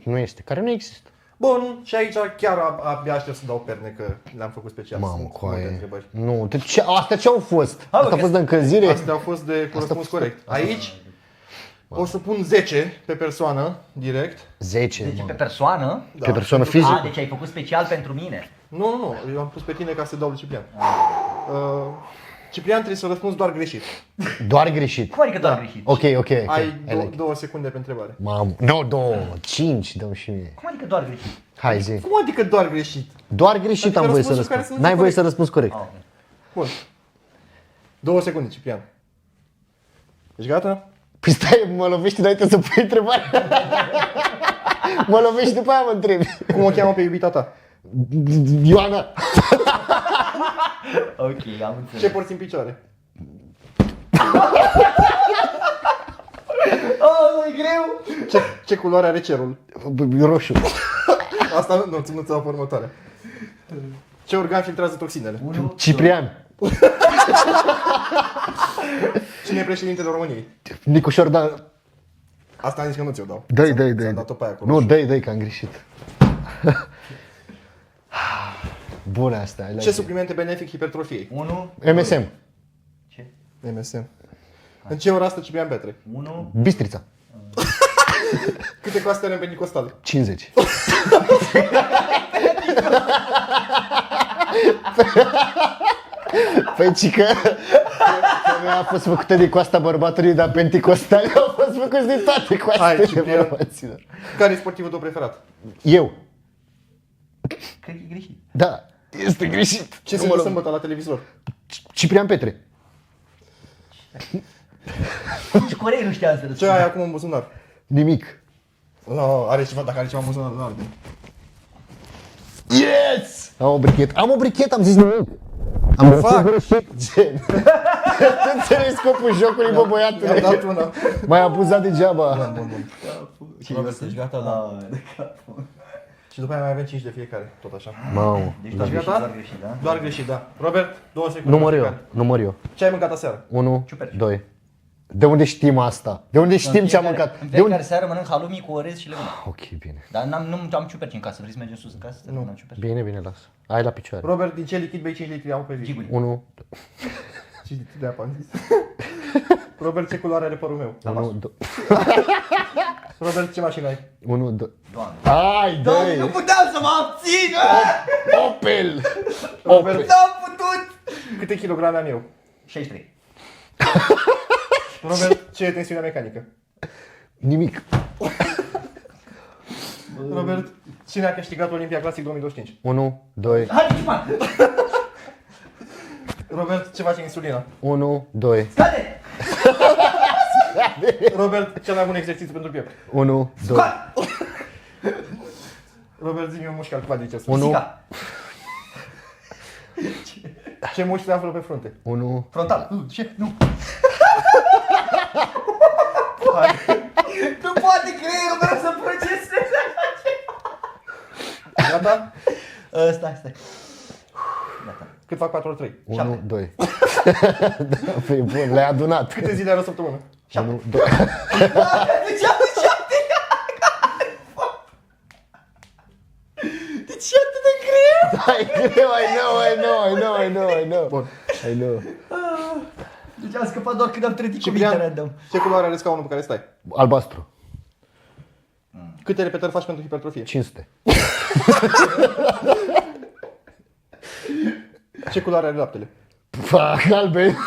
Nu este. Care nu există. Bun, și aici chiar abia aștept să dau perne că le-am făcut special. Mamă, Sunt multe coaie. întrebări. Nu, astea ce au fost? Asta a că- fost de încălzire? Astea au fost de cu răspuns corect. Aici o să pun 10 pe persoană, direct. 10, Deci mă. pe persoană. Pe persoană A, fizică. deci ai făcut special pentru mine. Nu, eu am pus pe tine ca să dau lui Ciprian. Ciprian, trebuie să răspunzi doar greșit. Doar greșit. Cum adică doar greșit? Ok. Ai I like. 2 secunde pe întrebare. Mamă. No, 5 dăm și mie. Cum adică doar greșit? Hai zi. Cum adică doar greșit? Doar greșit Adică am voie să răspunsul care răspund. să nu N-ai fie voie să corect. răspunzi corect. Ah, ok. Bun. 2 secunde, Ciprian. Ești gata? Păi stai, mă lovești înainte să pui întrebarea. Mă lovești după aia mă întrebi. Cum o cheamă pe iubita ta? Ioana. Ok, am înțeles. Ce porți în picioare? Oh, e greu! Ce culoare are cerul? Roșu. Asta nu ți-o la următoarea. Ce organ filtrează toxinele? 1, Ciprian. Cine e președintele României? Nicu Șordan. Asta am zis că nu ți-o dau. Dă-i. Ți-am dat-o pe aia acolo. Nu, dă-i că am greșit. Bune asta. Ce suplimente benefic hipertrofiei? 1, MSM. ce? MSM. În ce oră stă Ciprian Petre? 1, Bistrița. Câte coaste are în Pentecostal? 50. Păi cică femeia a fost făcută din coasta bărbatului, dar penticostali au fost făcuți din toate Hai, coastele Ciprian. bărbaților. Care e sportivul tău preferat? Eu. cred că e greșit. Da, este greșit. Ce Nu se mă dă luăm. sâmbătă la televizor? Ciprian Petre. Nici Corei nu știam să Ce răspund. ai acum în buzunar? Nimic. No, are ceva, dacă are ceva în buzunar, nu arde. Yes! Am o brichetă, am zis nimic. Am Fac. greșit, gen. Tu înțelegi scopul jocului, bă, I-am băiatule. dat una. M-ai abuzat degeaba. Bun. Ce Robert, ești gata? Da. de capul. Și după aia mai avem 5 de fiecare, tot așa. Mamă. Deci doar Ești greșit, gata? doar greșit, da? Doar greșit, da. Robert, 2 secunde. Număr eu. Ce ai mâncat aseară? 1, Ciuperci. 2. De unde știm asta? De unde știm ce am mâncat? În De unde? fiecare seară mănânc halloumi cu orez și lemn. Ok, bine. Dar nu am ciuperci în casă. Vrei să mergem sus în casă? Nu am ciuperci. Bine, las. Ai la picioare. Robert, din ce lichid bei 5 litri de apă pe zi? Giguli. 1, 5 litri de apă, am zis. Robert, ce culoare are părul meu? 1, 2. Robert, ce mașină ai? 1, 2. Doamne. Ai, Doamne, nu dă-i! puteam să mă abțin! Opel! Robert, N-am putut! câte kilograme am eu? 63. Robert, ce e tensiunea mecanică? Nimic. Robert, cine a câștigat Olimpia Classic 2025? 1, 2, Hai, Ciupan! Robert, ce face insulina? 1, 2, Scade! Robert, cel mai bun exercițiu pentru piept? 1, 2, Scoat! Robert, zi-mi un mușchi al quadriceps. 1, Pisica. Ce mușchi se află pe frunte? 1. Frontal. Ce? Nu. Hai. Nu poate creierul meu să proceseze. Gata? Stai. Gata. Cât fac 4 ori 3? 1, 2. Da, păi bun, le-ai adunat. Câte zile are o săptămână? 1, 2. De ce am 7? De ce atât de greu? Hai, greu, I know. Bun. I know. Deci am scăpat doar când am trătit Ciprian, cuvinte random. ce culoare are scaunul pe care stai? Albastru. Câte repetări faci pentru hipertrofie? 500. Ce culoare are laptele? Fac, galben.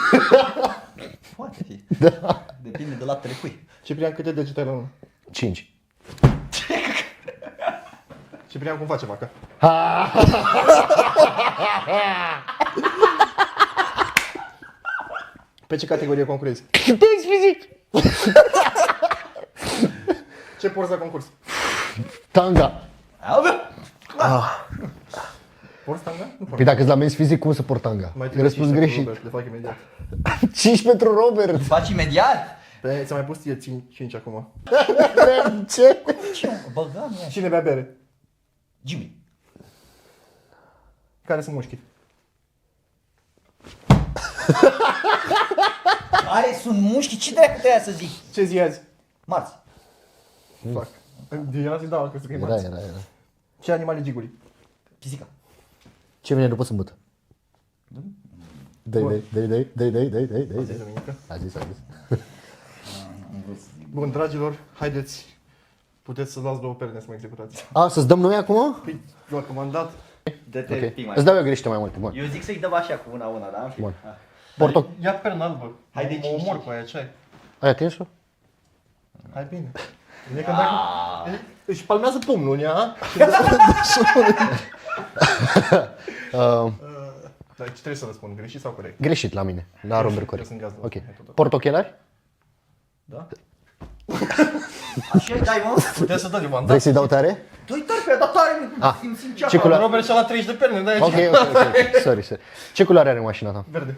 Poate fi. Da. Depinde de laptele cui. Ciprian, câte degete ai la mână? 5. Ciprian, cum face vaca? Pe ce categorie concurezi? Text fizic. Ce porți la concurs? Tanga. Porți tanga? Nu porți. Păi dacă îți la mens fizic, cum să port tanga? Mai Ai răspuns trebuie greșit. Robert, le fac imediat. 5 pentru Robert. Faci imediat? Pe ți-am mai pus ție 5 acum. Ce? Ce? Băgam ea. Cine bea bere? Jimmy. Care sunt mușchii? Care sunt mușchi? Ce dracu trebuia să zic? Ce zi e azi? Marți. Fac. Era zi, da, că să Era. Ce animale giguli? Pisica. Ce vine după sâmbătă? Dai. Azi, duminică. A zis. Bun, dragilor, haideți. Puteți să dați 2 perne să mă executați. A, să-ți dăm noi acum? Păi, v-a comandat. Dă-te Ok. pic mai. Îți dau eu greșite mai multe, bun. Eu zic să-i dăm așa cu una, da? În fine. Bun. Ah. Ia pernă albă. Hai de Mă 5. omor cu aia, ce ai? Ai atins-o? Hai bine. E că dacă își palmează pumnul, ea? Dar ce trebuie să răspund? Greșit sau corect? Greșit la mine, la Robert Eu corect. sunt gazdă. Ok. Hai tot. Portochelari? Da? Așa dai, mă? Putem să dăm, Ivan, da? Vrei să-i dau tare? Doi tari pe dar tare, Ah. simțim Ce ceapa. culoare? Robert și-a luat 30 de perne, da? Ok, ok. Sorry. Ce culoare are mașina ta? Verde.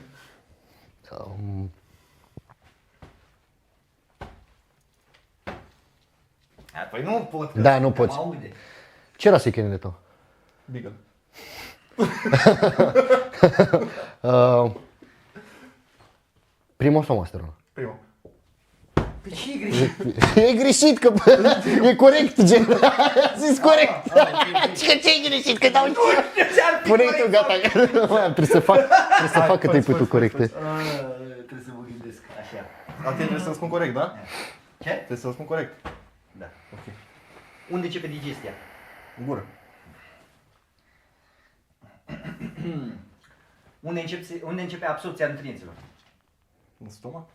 Păi nu pot. că Da, nu mă poți. aude. Ce rasă e câinele tău? Beagle. Primul sau masterul? Primul. Păi ce e greșit? E greșit, că e corect, gen. A zis corect. Ce e greșit, că dau Pune tu, gata. Trebuie să fac cât ai putut corecte. Trebuie să mă gândesc așa. Atent, trebuie să spun corect, da? Ce? Trebuie să spun corect. Da. Ok. Unde începe digestia? În gură. Unde începe absorpția nutrienților? În stomac.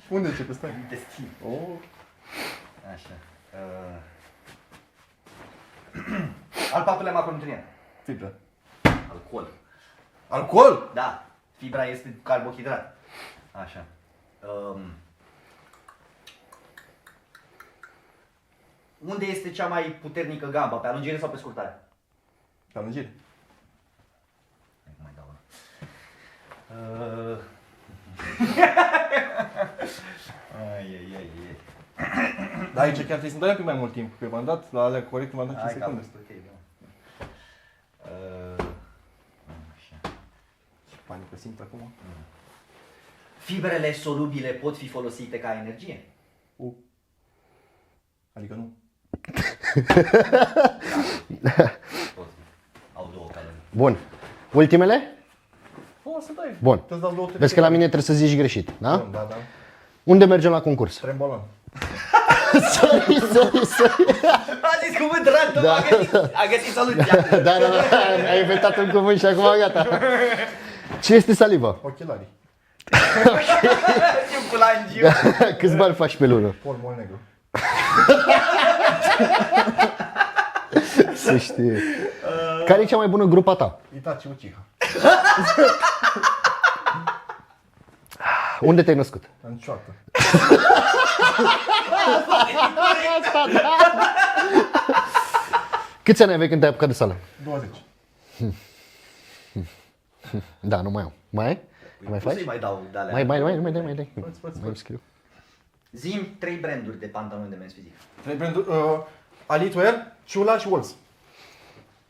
Unde începe? Stai. Intestin. Oh. Așa. Al patrulea macronutrient. Fibră. Alcool. Alcool? Da. Fibra este carbohidrat. Așa. Unde este cea mai puternică gamba? Pe alungire sau pe scurtare? Pe alungire. Nu mai dau una. Ai. Da, aici chiar trebuie să-mi dai un pic mai mult timp, că v-am dat la alea corect, v-am dat 5 Hai că am secunde. fost ok, da. Așa. Ce panică simt acum. Fibrele solubile pot fi folosite ca energie? Adică nu. Pot. Au două calorii. Bun. Ultimele? O, să dai. Bun. Te-ți dau 2 Vezi că la mine trebuie să zici greșit, da? Da. Unde mergem la concurs? Trembolon. Sorry. A zis cuvânt random, a găsit soluția. Da, ai inventat un cuvânt și acum gata. Ce este saliva? Ochelarii. Ce culangiu. Câți bani faci pe lună? Polmol negru. Să știe. Care e cea mai bună grupa ta? Itachi Uchiha. Unde te-ai născut? În cioată. Câți ani aveai când te-ai apucat de sală? 20. Da, nu mai am. Mai ai? Mai Cum faci? să-i mai dau de alea? Mai Poți. îmi scriu. Zi-mi 3 branduri de pantaloni de mens fizic. 3 branduri. Alitwear, Chula și Wolves.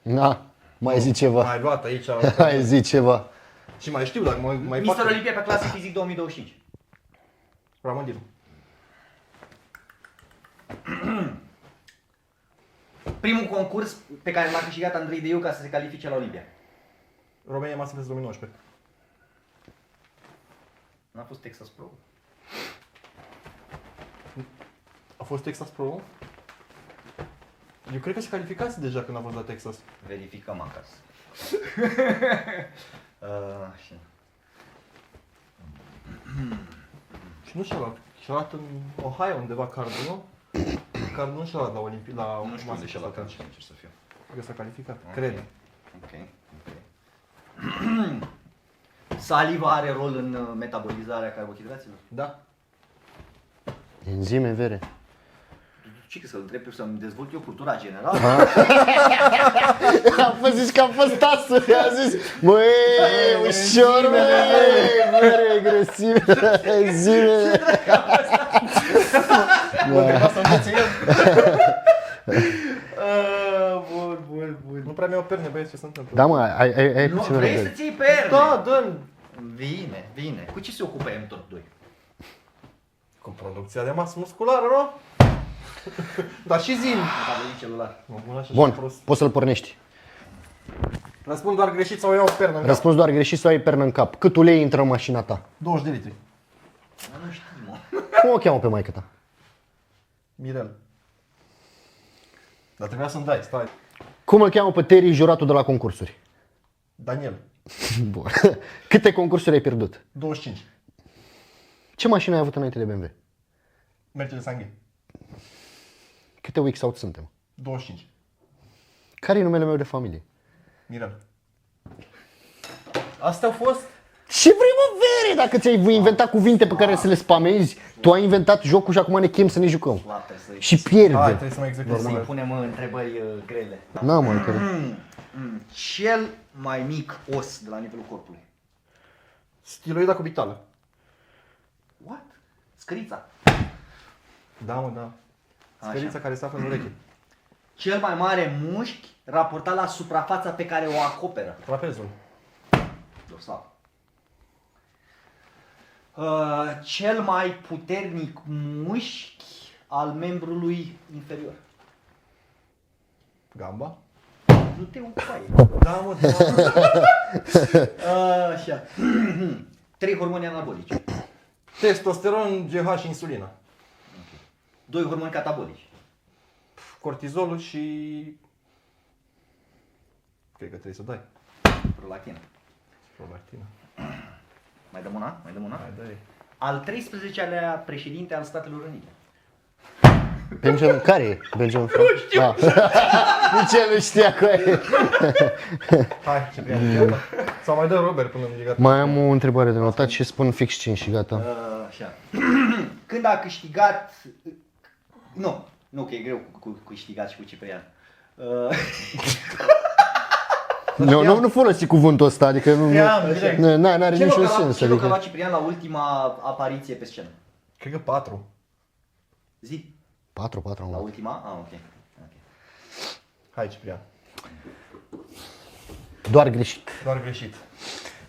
Na, mai zi ceva. Mai luat aici. Mai zi ceva. Și mai știu, dacă mai Mister fac. Olimpia pe clasic fizic 2025. Ramondiru. Primul concurs pe care l-a câștigat Andrei Deiu ca să se califice la Olimpia. România Masterclass 2019. N-a fost Texas Pro. A fost Texas Pro? Eu cred că se calificase deja când a fost la Texas. Verificăm acasă. Așa. Și nu și-a luat. Și-a luat în Ohio undeva cardul, nu? Cardul nu și-a luat la Olimpii, la Nu știu unde și-a luat atunci. sincer să fiu. Cred că s-a calificat, Ok. cred. Ok. Saliva are rol în metabolizarea carbohidraților? Da. Enzime vere. Ce că să-l întreb să-mi dezvolt eu cultura generală? Am fost zis că am fost tasul, a zis, măi, ușor, măi, vere, grăsime, enzime. Mă întreba să învețe el. Bun. Nu prea mi-au perne, băieți, ce se întâmplă? Da, mă, ai Nu, puțin vrei răbdare. să ții perne? Da, dă-mi. Bine. Cu ce se ocupă M2? Cu producția de masă musculară, nu? Dar și zim. Metabolism celular. Mă pun așa și Bun, prost. poți să-l pornești. Răspund doar greșit sau iau pernă în cap? Răspuns doar greșit sau ai pernă în cap. Cât ulei intră în mașina ta? 20 de litri. Nu știu, mă. Cum o cheamă pe maică ta? Mirel. Dar trebuia să-mi dai, stai. Cum îl cheamă pe Terry, juratul de la concursuri? Daniel. Bun. Câte concursuri ai pierdut? 25. Ce mașină ai avut înainte de BMW? Mercedes AMG. Câte weeks out suntem? 25. Care e numele meu de familie? Mirel. Astea au fost? Ce vrei mă vere dacă ți-ai inventat cuvinte pe care să le spamezi? Tu ai inventat jocul și acum ne chem să ne jucăm. Și Hai, pierde. trebuie să mă executăm. Să-i punem întrebări grele. N-am mă, care. Cel mai mic os de la nivelul corpului. Stiloida cubitală. What? Scărița. Da, mă, da. Scărița care se află în ureche. Cel mai mare mușchi raportat la suprafața pe care o acoperă. Trapezul. Dorsal. Cel mai puternic mușchi al membrului inferior. Gamba. Nu te uiți. Da, mă, da. Așa. 3 hormoni anabolici. Testosteron, GH și insulina. 2 hormoni catabolici. Cortizolul și... Cred că trebuie să dai. Prolactină. Prolactina. Mai dăm una? Mai dăm una? Hai, dai. Al 13-lea președinte al Statelor Unite. Benjamin, care e? Benjamin Franklin? Nu știu. Nici el nu știa cu aia. Hai, Ciprian, gata. Sau mai dă Robert până nu e gata. Mai am o întrebare de notat și spun fix 5 și gata. Așa. Când a câștigat... Nu, că e greu cu câștigat și cu Ciprian. Nu folosi cuvântul ăsta, adică Știam, direct. n-are Ce niciun loc a sens. luat Adică... Ciprian la ultima apariție pe scenă? Cred că 4. Zi. 4 am La luat. ultima? Ok. Hai, Ciprian. Doar greșit. Doar greșit.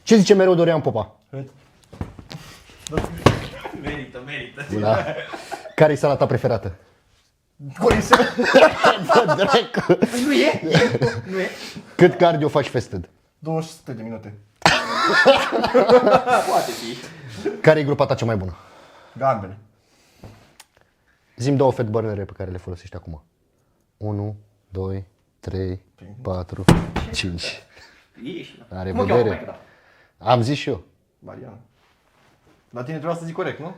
Ce zice mereu Dorian Popa? Merită. Da. Care e salata preferată? Coliseu. Bă, dracu. Nu e? Nu e? Cât cardio faci fasted? 200 de minute. Poate fi. Care e grupa ta cea mai bună? Gambele. Zi-mi 2 fat burnere pe care le folosești acum. 1, 2, 3, 4, 5. Ești. La Cum o cheamă, revedere. maică ta? Am zis și eu. Mariana. La tine trebuia să zic corect, nu?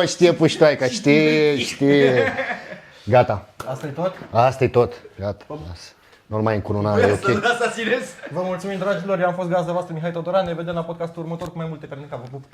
Știe puștoaica, știe. Gata. Asta e tot? Asta e tot. Gata. Lasă. Nu mai încununa, e ok. Vă mulțumim, dragilor. Eu am fost gazda voastră, Mihai Todoran. Ne vedem la podcastul următor cu mai multe pernica. Vă pup.